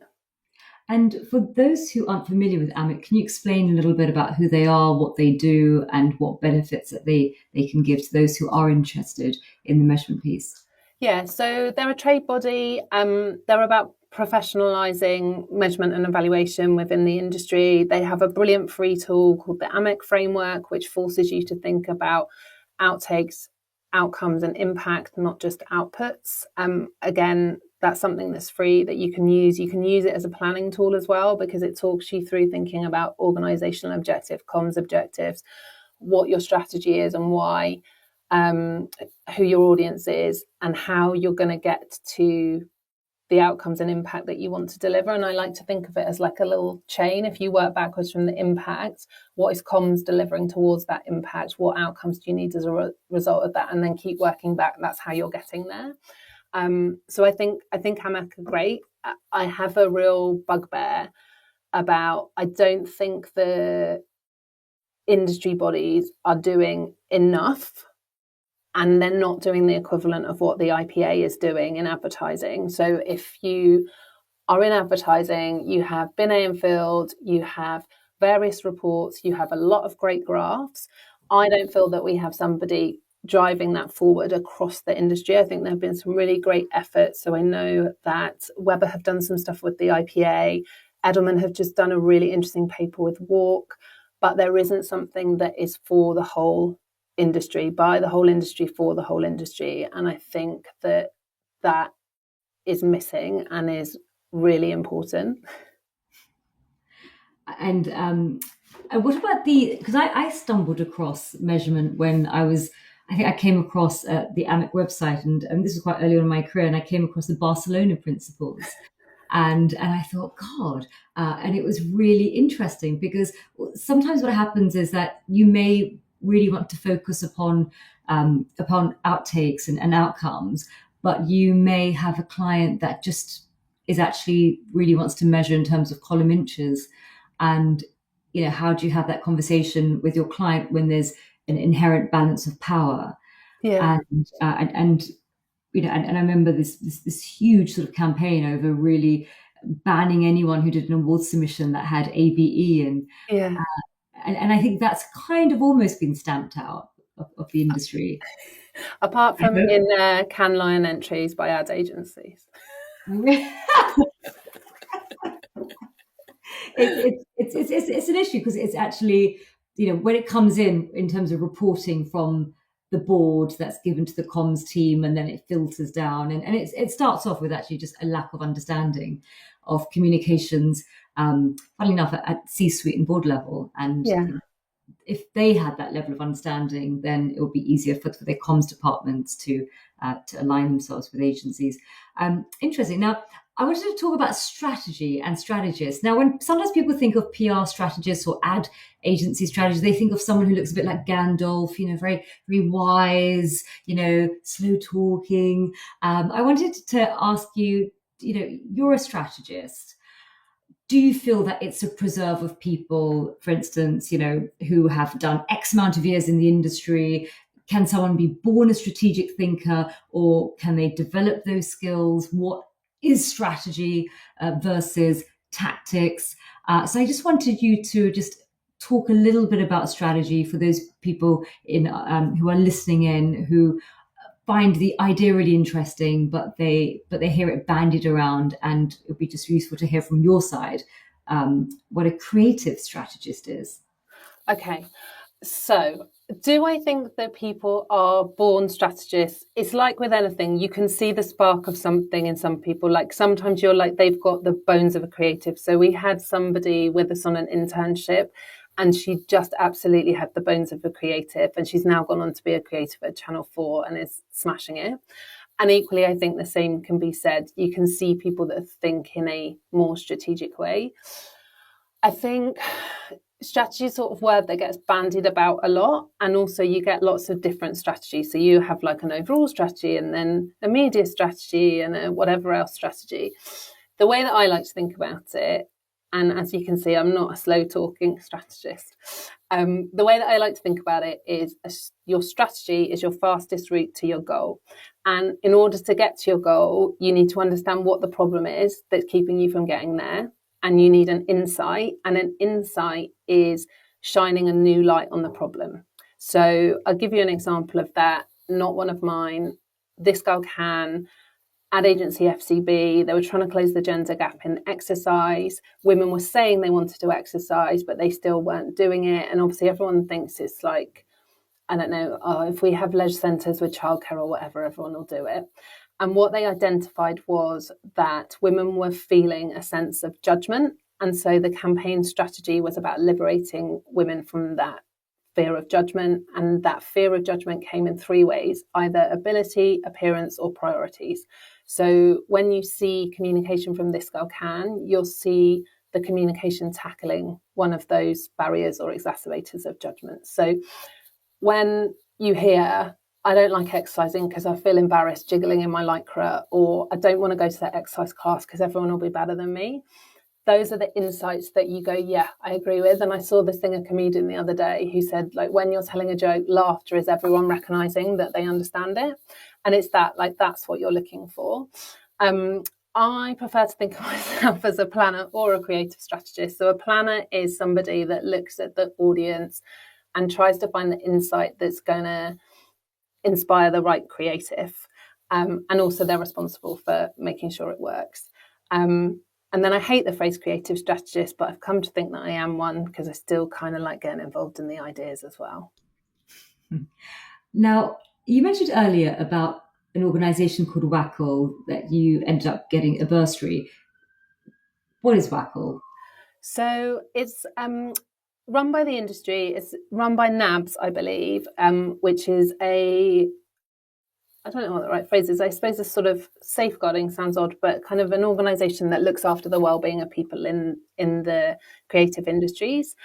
And for those who aren't familiar with AMIC, can you explain a little bit about who they are, what they do, and what benefits that they can give to those who are interested in the measurement piece? Yeah, so they're a trade body. They're about professionalising measurement and evaluation within the industry. They have a brilliant free tool called the AMIC framework, which forces you to think about outtakes, outcomes, and impact, not just outputs. Again, that's something that's free that you can use. You can use it as a planning tool as well, because it talks you through thinking about organisational objective, comms objectives, what your strategy is and why, who your audience is, and how you're going to get to the outcomes and impact that you want to deliver. And I like to think of it as like a little chain. If you work backwards from the impact, what is comms delivering towards that impact? What outcomes do you need as a result of that? And then keep working back. That's how you're getting there. So I think AMAC are great. I have a real bugbear about, I don't think the industry bodies are doing enough, and they're not doing the equivalent of what the IPA is doing in advertising. So if you are in advertising, you have bin A and filled, you have various reports, you have a lot of great graphs. I don't feel that we have somebody driving that forward across the industry. I think there have been some really great efforts. So I know that Weber have done some stuff with the IPA. Edelman have just done a really interesting paper with WACL, but there isn't something that is for the whole industry, by the whole industry, for the whole industry. And I think that that is missing and is really important. And what about because I stumbled across measurement when I think I came across the AMIC website, and this was quite early on in my career, and I came across the Barcelona principles. And I thought, God, and it was really interesting, because sometimes what happens is that you may really want to focus upon outtakes and outcomes, but you may have a client that just is actually really wants to measure in terms of column inches. And how do you have that conversation with your client when there's an inherent balance of power? Yeah. And I remember this huge sort of campaign over really banning anyone who did an award submission that had ABE, and I think that's kind of almost been stamped out of the industry. Apart from in Cannes Lion entries by ad agencies. It's an issue, because it's actually, when it comes in terms of reporting from the board, that's given to the comms team, and then it filters down, and it starts off with actually just a lack of understanding of communications, funnily enough, at C-suite and board level. And if they had that level of understanding, then it would be easier for their comms departments to align themselves with agencies. Interesting. Now, I wanted to talk about strategy and strategists. Now, when sometimes people think of PR strategists or ad agency strategists, they think of someone who looks a bit like Gandalf, very, very wise, slow talking. I wanted to ask you, you're a strategist. Do you feel that it's a preserve of people, for instance, who have done X amount of years in the industry? Can someone be born a strategic thinker, or can they develop those skills? What is strategy versus tactics? So I just wanted you to just talk a little bit about strategy for those people who are listening in, who find the idea really interesting, but they hear it bandied around, and it would be just useful to hear from your side what a creative strategist is. Okay, so do I think that people are born strategists? It's like with anything, you can see the spark of something in some people. Like sometimes you're like, they've got the bones of a creative. So we had somebody with us on an internship, and she just absolutely had the bones of a creative, and she's now gone on to be a creative at Channel 4 and is smashing it. And equally, I think the same can be said. You can see people that think in a more strategic way. I think strategy is sort of word that gets bandied about a lot, and also you get lots of different strategies. So you have like an overall strategy, and then a media strategy, and a whatever else strategy. The way that I like to think about it And as you can see, I'm not a slow talking strategist. The way that I like to think about it is your strategy is your fastest route to your goal. And in order to get to your goal, you need to understand what the problem is that's keeping you from getting there. And you need an insight. And an insight is shining a new light on the problem. So I'll give you an example of that. Not one of mine. This girl can. Ad agency FCB, they were trying to close the gender gap in exercise. Women were saying they wanted to exercise, but they still weren't doing it. And obviously everyone thinks it's like, I don't know, if we have leisure centres with childcare or whatever, everyone will do it. And what they identified was that women were feeling a sense of judgment. And so the campaign strategy was about liberating women from that fear of judgment. And that fear of judgment came in three ways, either ability, appearance, or priorities. So when you see communication from This Girl Can, you'll see the communication tackling one of those barriers or exacerbators of judgment. So when you hear, I don't like exercising because I feel embarrassed jiggling in my lycra, or I don't want to go to that exercise class because everyone will be better than me, those are the insights that you go, yeah, I agree with. And I saw this thing, a comedian the other day who said, like, when you're telling a joke, laughter is everyone recognizing that they understand it. And it's that, like, that's what you're looking for. I prefer to think of myself as a planner or a creative strategist. So a planner is somebody that looks at the audience and tries to find the insight that's going to inspire the right creative. And also they're responsible for making sure it works. And then I hate the phrase creative strategist, but I've come to think that I am one because I still kind of like getting involved in the ideas as well. Now, you mentioned earlier about an organisation called WACL that you ended up getting a bursary. What is WACL? So it's run by the industry. It's run by NABS, I believe, which is I don't know what the right phrase is. I suppose a sort of safeguarding sounds odd, but kind of an organisation that looks after the well-being of people in the creative industries.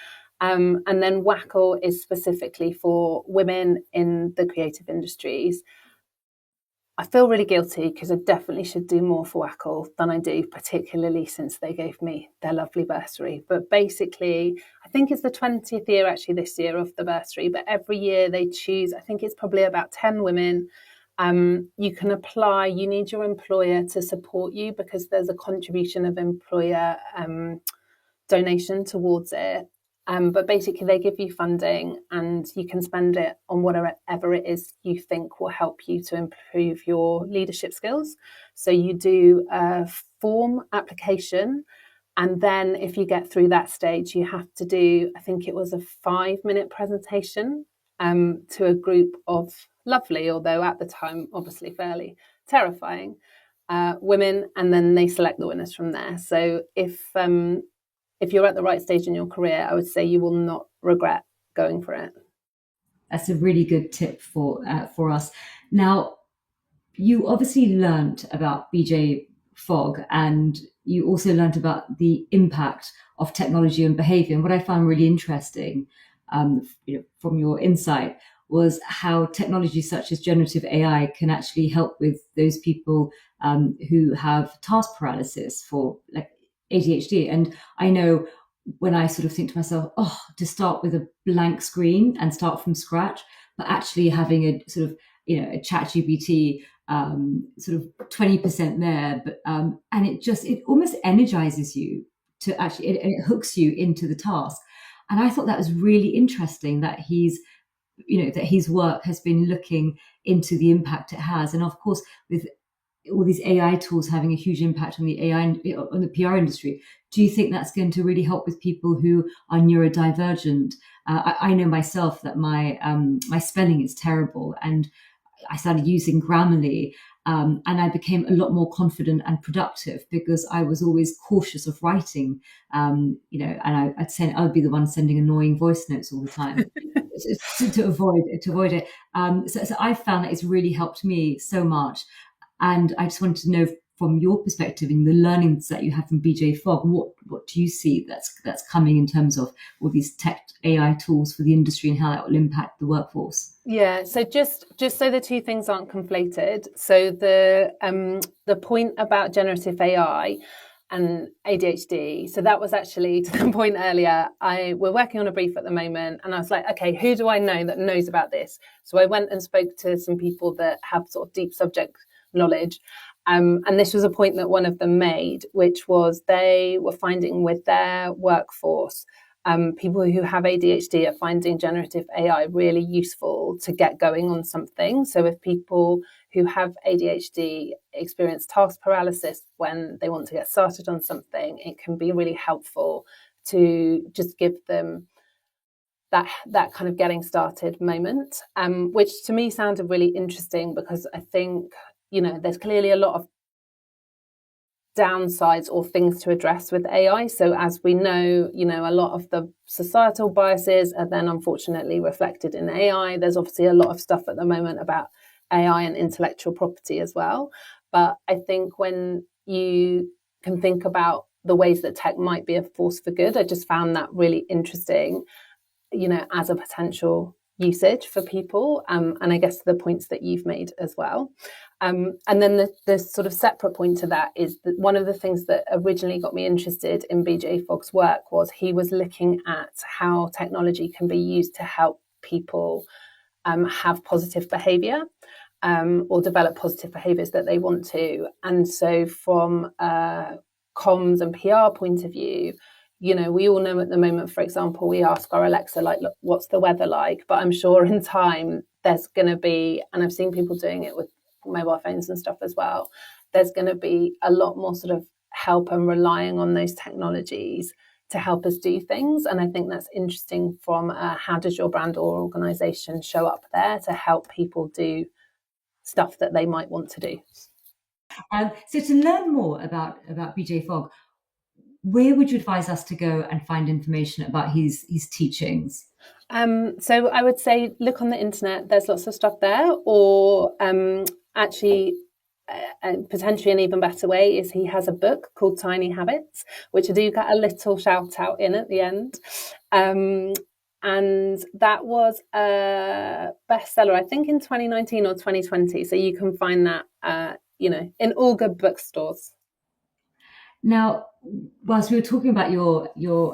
And then WACL is specifically for women in the creative industries. I feel really guilty because I definitely should do more for WACL than I do, particularly since they gave me their lovely bursary. But basically, I think it's the 20th year actually this year of the bursary, but every year they choose, I think it's probably about 10 women. You can apply, you need your employer to support you because there's a contribution of employer donation towards it. But basically they give you funding and you can spend it on whatever it is you think will help you to improve your leadership skills. So you do a form application, and then if you get through that stage, you have to do, I think it was a 5-minute presentation to a group of lovely, although at the time obviously fairly terrifying, women, and then they select the winners from there. So if you're at the right stage in your career, I would say you will not regret going for it. That's a really good tip for us. Now, you obviously learnt about BJ Fogg, and you also learnt about the impact of technology on behaviour. And what I found really interesting, from your insight, was how technology such as generative AI can actually help with those people who have task paralysis for like ADHD. And I know when I sort of think to myself, to start with a blank screen and start from scratch, but actually having a sort of, a ChatGPT sort of 20% there, but and it almost energizes you to actually, it hooks you into the task. And I thought that was really interesting that that his work has been looking into the impact it has. And of course, with all these AI tools having a huge impact on the on the PR industry, do you think that's going to really help with people who are neurodivergent? I know myself that my spelling is terrible, and I started using Grammarly, and I became a lot more confident and productive because I was always cautious of writing, and I'd be the one sending annoying voice notes all the time to avoid it. So I found that it's really helped me so much. And I just wanted to know from your perspective in the learnings that you have from BJ Fogg, what do you see that's coming in terms of all these tech AI tools for the industry and how that will impact the workforce? Yeah, so just so the two things aren't conflated. So the point about generative AI, and ADHD. So that was actually, to the point earlier, we're working on a brief at the moment, and I was like, okay, who do I know that knows about this? So I went and spoke to some people that have sort of deep subject knowledge. And this was a point that one of them made, which was they were finding with their workforce, people who have ADHD are finding generative AI really useful to get going on something. So if people who have ADHD experience task paralysis when they want to get started on something, it can be really helpful to just give them that kind of getting started moment, which to me sounded really interesting, because I think, there's clearly a lot of downsides or things to address with AI. So as we know, a lot of the societal biases are then unfortunately reflected in AI. There's obviously a lot of stuff at the moment about AI and intellectual property as well. But I think when you can think about the ways that tech might be a force for good, I just found that really interesting, as a potential usage for people. And I guess the points that you've made as well. And then the sort of separate point to that is that one of the things that originally got me interested in BJ Fogg's work was he was looking at how technology can be used to help people have positive behaviour, or develop positive behaviours that they want to. And so from a comms and PR point of view, we all know at the moment, for example, we ask our Alexa, like, look, what's the weather like? But I'm sure in time there's going to be, and I've seen people doing it with mobile phones and stuff as well, there's going to be a lot more sort of help and relying on those technologies to help us do things. And I think that's interesting from how does your brand or organisation show up there to help people do stuff that they might want to do. So to learn more about BJ Fogg, where would you advise us to go and find information about his teachings? So I would say look on the internet. There's lots of stuff there. Or actually, potentially an even better way is he has a book called Tiny Habits, which I do get a little shout out in at the end. And that was a bestseller, I think, in 2019 or 2020. So you can find that, in all good bookstores. Now, whilst we were talking about your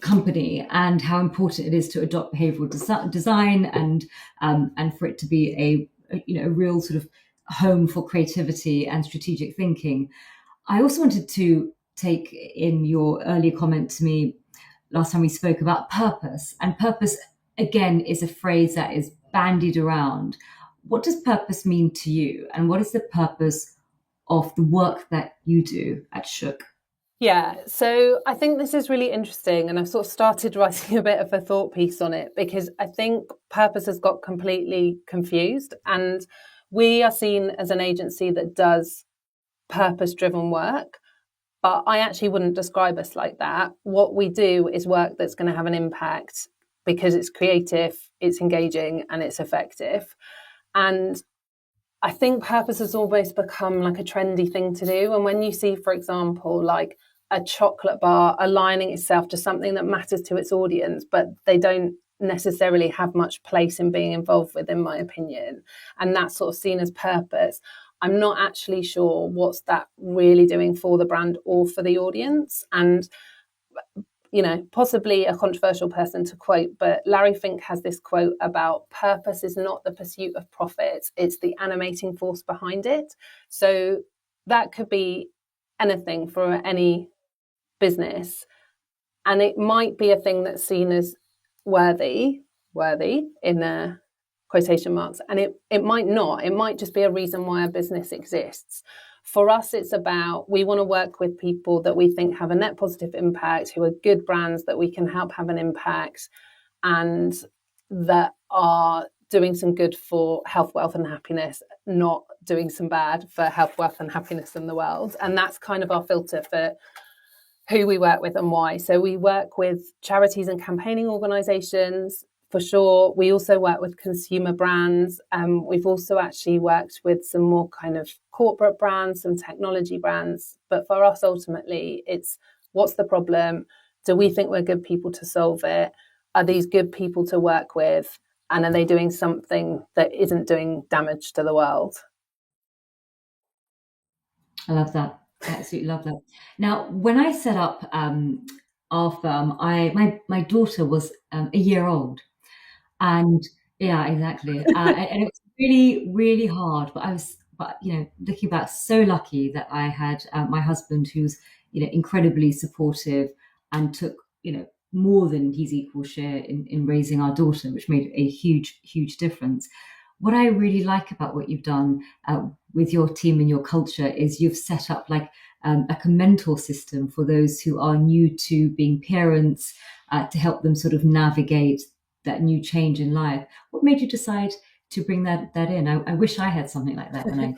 company and how important it is to adopt behavioral design and for it to be a real sort of home for creativity and strategic thinking, I also wanted to take in your earlier comment to me last time we spoke about purpose. And purpose, again, is a phrase that is bandied around. What does purpose mean to you? And what is the purpose of the work that you do at Shook? Yeah, so I think this is really interesting, and I've sort of started writing a bit of a thought piece on it, because I think purpose has got completely confused, and we are seen as an agency that does purpose-driven work, but I actually wouldn't describe us like that. What we do is work that's going to have an impact because it's creative, it's engaging, and it's effective. And I think purpose has almost become like a trendy thing to do. And when you see, for example, like a chocolate bar aligning itself to something that matters to its audience, but they don't necessarily have much place in being involved with, in my opinion, and that's sort of seen as purpose, I'm not actually sure what's that really doing for the brand or for the audience. And possibly a controversial person to quote, but Larry Fink has this quote about purpose is not the pursuit of profit, it's the animating force behind it. So that could be anything for any business. And it might be a thing that's seen as worthy in the quotation marks. And it might not. It might just be a reason why a business exists. For us, it's about, we want to work with people that we think have a net positive impact, who are good brands that we can help have an impact, and that are doing some good for health, wealth and happiness, not doing some bad for health, wealth and happiness in the world. And that's kind of our filter for who we work with and why. So we work with charities and campaigning organisations, for sure. We also work with consumer brands. We've also actually worked with some more kind of corporate brands, some technology brands. But for us, ultimately, it's what's the problem? Do we think we're good people to solve it? Are these good people to work with? And are they doing something that isn't doing damage to the world? I love that. I absolutely love that. Now, when I set up our firm, my daughter was a year old, and yeah, exactly. And it was really, really hard. But looking back, so lucky that I had my husband, who's incredibly supportive and took more than his equal share in raising our daughter, which made a huge, huge difference. What I really like about what you've done with your team and your culture is you've set up like a mentor system for those who are new to being parents, to help them sort of navigate that new change in life. What made you decide to bring that in? I wish I had something like that when I.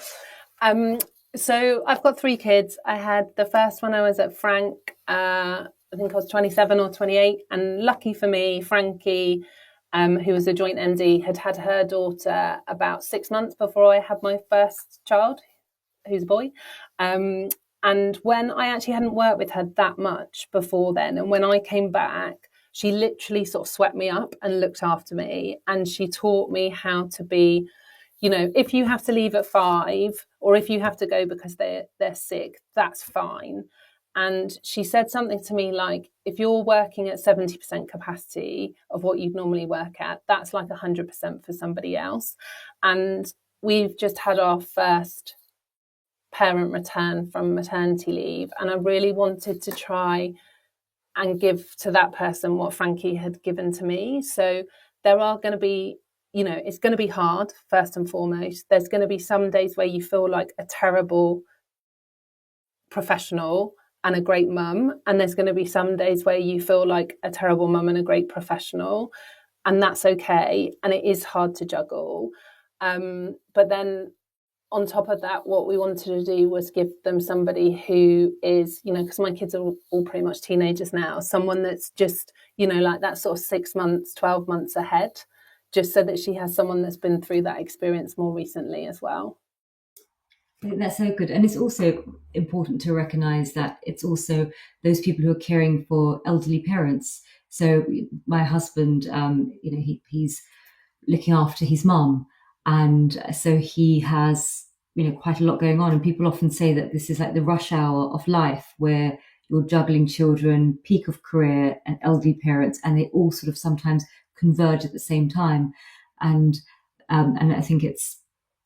Um, so I've got 3 kids. I had the first one I was at Frank. I think I was 27 or 28, and lucky for me, Frankie, who was a joint MD, had had her daughter about 6 months before I had my first child, who's a boy. And when I actually hadn't worked with her that much before then, and when I came back, she literally sort of swept me up and looked after me, and she taught me how to be, if you have to leave at 5 or if you have to go because they're sick, that's fine. And she said something to me like, if you're working at 70% capacity of what you'd normally work at, that's like 100% for somebody else. And we've just had our first parent return from maternity leave, and I really wanted to try and give to that person what Frankie had given to me. So there are going to be, it's going to be hard, first and foremost. There's going to be some days where you feel like a terrible professional and a great mum, and there's going to be some days where you feel like a terrible mum and a great professional, and that's okay. And it is hard to juggle. But then on top of that, what we wanted to do was give them somebody who is, because my kids are all pretty much teenagers now, someone that's just, like that sort of 6 months, 12 months ahead, just so that she has someone that's been through that experience more recently as well. I think that's so good. And it's also important to recognize that it's also those people who are caring for elderly parents. So my husband, he's looking after his mum. And so he has, quite a lot going on. And people often say that this is like the rush hour of life where you're juggling children, peak of career, and elderly parents, and they all sort of sometimes converge at the same time. And I think it's,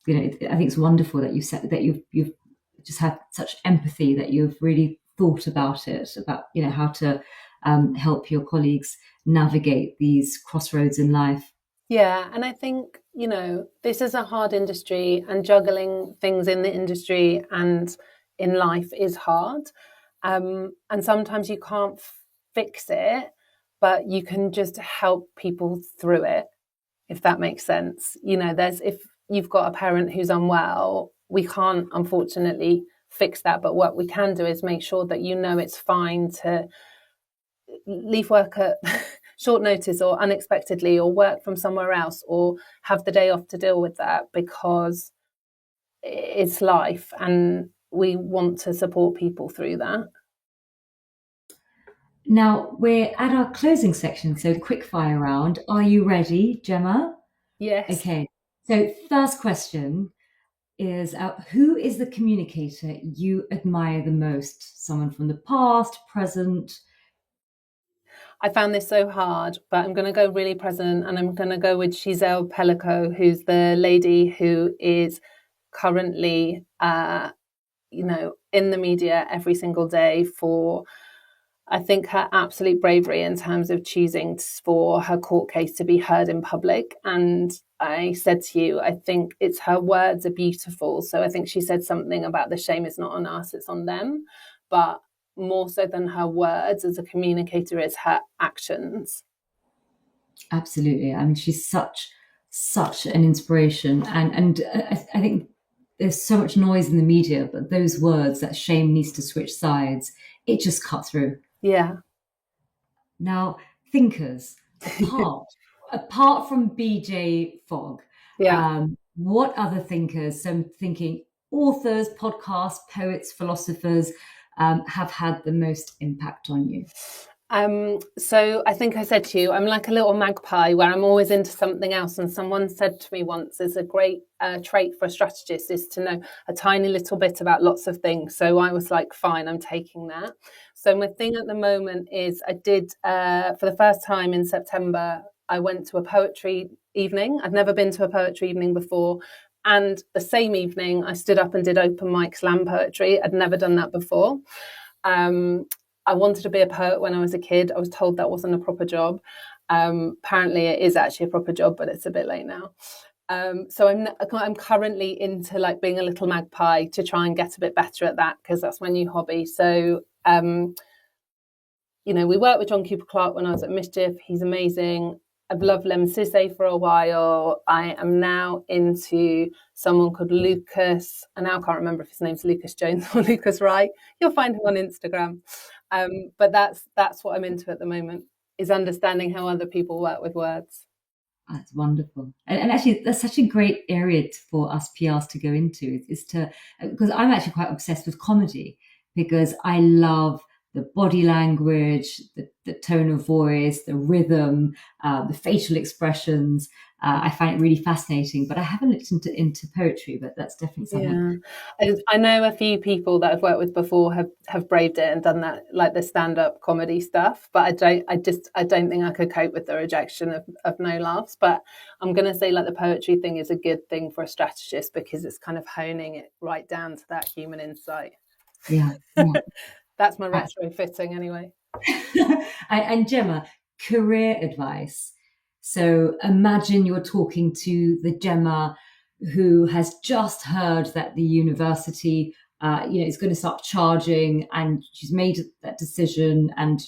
I think it's wonderful that you've just had such empathy, that you've really thought about it, about how to help your colleagues navigate these crossroads in life. Yeah, and I think, this is a hard industry, and juggling things in the industry and in life is hard. And sometimes you can't fix it, but you can just help people through it, if that makes sense. If you've got a parent who's unwell, we can't unfortunately fix that, but what we can do is make sure that it's fine to leave work at short notice or unexpectedly, or work from somewhere else, or have the day off to deal with that, because it's life and we want to support people through that. Now we're at our closing section, so quick fire round. Are you ready, Gemma? Yes. Okay. So first question is, who is the communicator you admire the most? Someone from the past, present? I found this so hard, but I'm going to go really present, and I'm going to go with Giselle Pellico, who's the lady who is currently, in the media every single day for, I think, her absolute bravery in terms of choosing for her court case to be heard in public. And I said to you, I think it's her words are beautiful. So I think she said something about the shame is not on us, it's on them. But more so than her words as a communicator is her actions. Absolutely. I mean, she's such an inspiration, and I think there's so much noise in the media, but those words, that shame needs to switch sides, it just cut through. Yeah. Now, thinkers, apart from BJ Fogg, Yeah. what other thinkers, so I'm thinking authors, podcasts, poets, philosophers, have had the most impact on you? So I think I said to you, I'm like a little magpie where I'm always into something else. And someone said to me once, "It's a great trait for a strategist is to know a tiny little bit about lots of things." So I was like, fine, I'm taking that. So my thing at the moment is I did, for the first time in September, I went to a poetry evening. I've never been to a poetry evening before. And the same evening, I stood up and did open mic slam poetry. I'd never done that before. I wanted to be a poet when I was a kid. I was told that wasn't a proper job. Apparently, it is actually a proper job, but it's a bit late now. So I'm currently into like being a little magpie to try and get a bit better at that because that's my new hobby. So we worked with John Cooper Clarke when I was at Mischief. He's amazing. I've loved Lem Sisse for a while. I am now into someone called Lucas. I now can't remember if his name's Lucas Jones or Lucas Wright. You'll find him on Instagram. But that's what I'm into at the moment, is understanding how other people work with words. That's wonderful. And actually, that's such a great area for us PRs to go into, is to, because I'm actually quite obsessed with comedy, because I love the body language, the tone of voice, the rhythm, the facial expressions. I find it really fascinating, but I haven't looked into poetry, but that's definitely something. Yeah. I know a few people that I've worked with before have braved it and done that, like the stand-up comedy stuff, but I don't think I could cope with the rejection of no laughs. But I'm going to say like the poetry thing is a good thing for a strategist because it's kind of honing it right down to that human insight. Yeah. That's my retrofitting anyway. And Gemma, career advice. So imagine you're talking to the Gemma who has just heard that the university, is going to start charging, and she's made that decision, and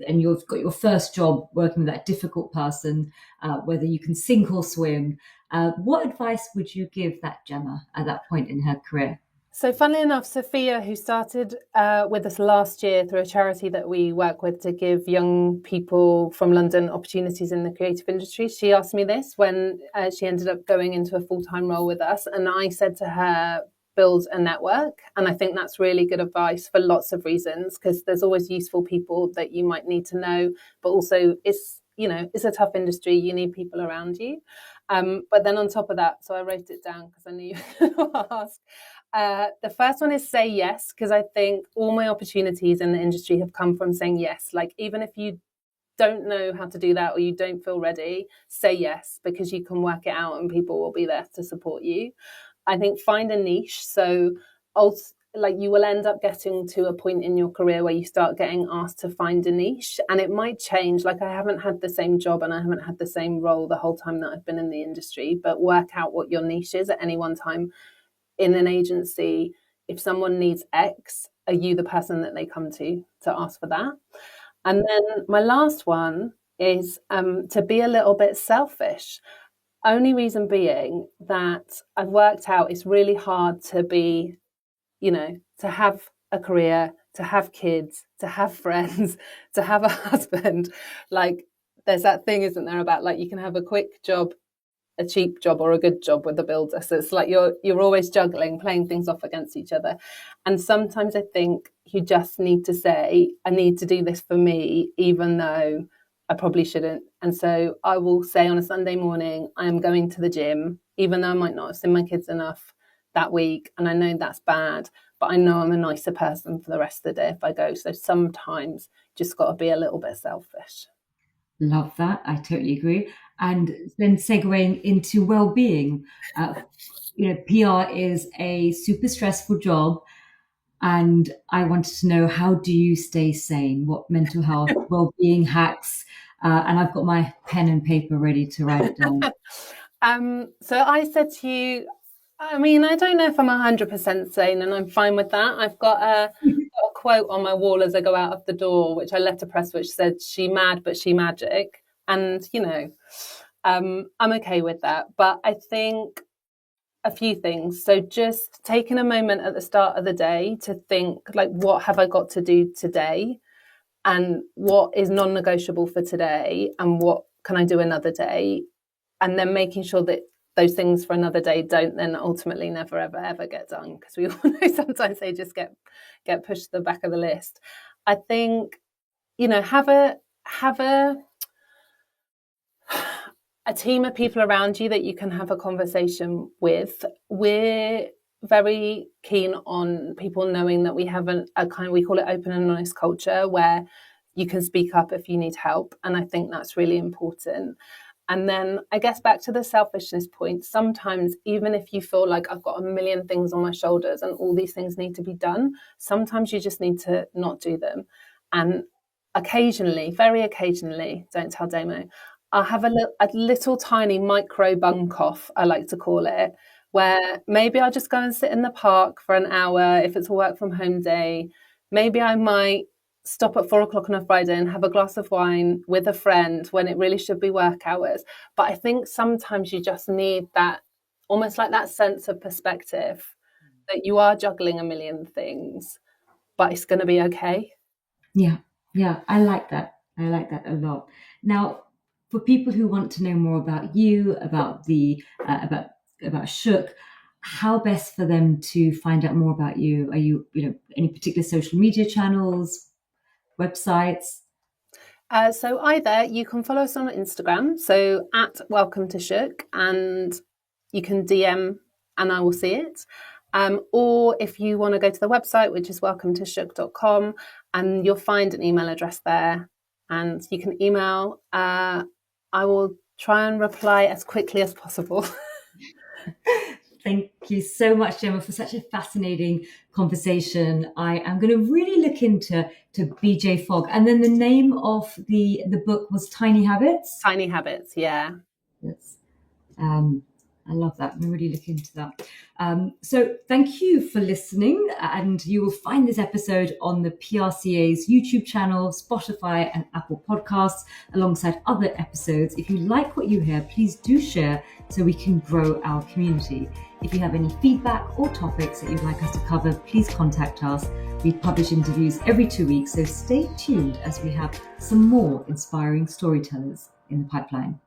and you've got your first job working with that difficult person, whether you can sink or swim. What advice would you give that Gemma at that point in her career? So funnily enough, Sophia, who started with us last year through a charity that we work with to give young people from London opportunities in the creative industry, she asked me this when she ended up going into a full-time role with us. And I said to her, build a network. And I think that's really good advice for lots of reasons, because there's always useful people that you might need to know, but also it's a tough industry. You need people around you. But then on top of that, so I wrote it down because I knew you were going to ask. The first one is say yes, because I think all my opportunities in the industry have come from saying yes. Like, even if you don't know how to do that or you don't feel ready, say yes, because you can work it out and people will be there to support you. I think find a niche. So like you will end up getting to a point in your career where you start getting asked to find a niche, and it might change. Like, I haven't had the same job and I haven't had the same role the whole time that I've been in the industry, but work out what your niche is at any one time. In an agency, if someone needs X, are you the person that they come to ask for that? And then my last one is to be a little bit selfish. Only reason being that I've worked out it's really hard to be, to have a career, to have kids, to have friends, to have a husband. Like, there's that thing, isn't there, about like you can have a quick job, a cheap job, or a good job with a builder. So it's like you're always juggling, playing things off against each other. And sometimes I think you just need to say, I need to do this for me, even though I probably shouldn't. And so I will say on a Sunday morning, I am going to the gym, even though I might not have seen my kids enough that week. And I know that's bad, but I know I'm a nicer person for the rest of the day if I go. So sometimes just got to be a little bit selfish. Love that. I totally agree. And then segueing into well-being, PR is a super stressful job, and I wanted to know, how do you stay sane? What mental health well-being hacks? And I've got my pen and paper ready to write it down. So I said to you, I mean, I don't know if I'm 100% sane, and I'm fine with that. I've got a quote on my wall as I go out of the door, which I letterpress, which said, "She mad, but she magic." And, I'm okay with that. But I think a few things. So just taking a moment at the start of the day to think, like, what have I got to do today? And what is non-negotiable for today? And what can I do another day? And then making sure that those things for another day don't then ultimately never, ever, ever get done. Because we all know sometimes they just get pushed to the back of the list. I think have a team of people around you that you can have a conversation with. We're very keen on people knowing that we have a kind of, we call it open and honest culture, where you can speak up if you need help. And I think that's really important. And then I guess back to the selfishness point, sometimes even if you feel like I've got a million things on my shoulders and all these things need to be done, sometimes you just need to not do them. And occasionally, very occasionally, don't tell Damo, I'll have a little tiny micro bunk off, I like to call it, where maybe I'll just go and sit in the park for an hour if it's a work from home day. Maybe I might stop at 4 o'clock on a Friday and have a glass of wine with a friend when it really should be work hours. But I think sometimes you just need that, almost like that sense of perspective that you are juggling a million things, but it's going to be okay. Yeah, I like that. I like that a lot. Now, for people who want to know more about you, about the about Shook, how best for them to find out more about you? Are you any particular social media channels, websites? So either you can follow us on Instagram, so at Welcome to Shook, and you can DM and I will see it. Or if you want to go to the website, which is welcometoshook.com, and you'll find an email address there, and you can email. I will try and reply as quickly as possible. Thank you so much, Gemma, for such a fascinating conversation. I am going to really look into BJ Fogg. And then the name of the book was Tiny Habits? Tiny Habits, yeah. Yes. I love that. I'm really looking into that. So thank you for listening. And you will find this episode on the PRCA's YouTube channel, Spotify and Apple Podcasts, alongside other episodes. If you like what you hear, please do share so we can grow our community. If you have any feedback or topics that you'd like us to cover, please contact us. We publish interviews every 2 weeks, so stay tuned as we have some more inspiring storytellers in the pipeline.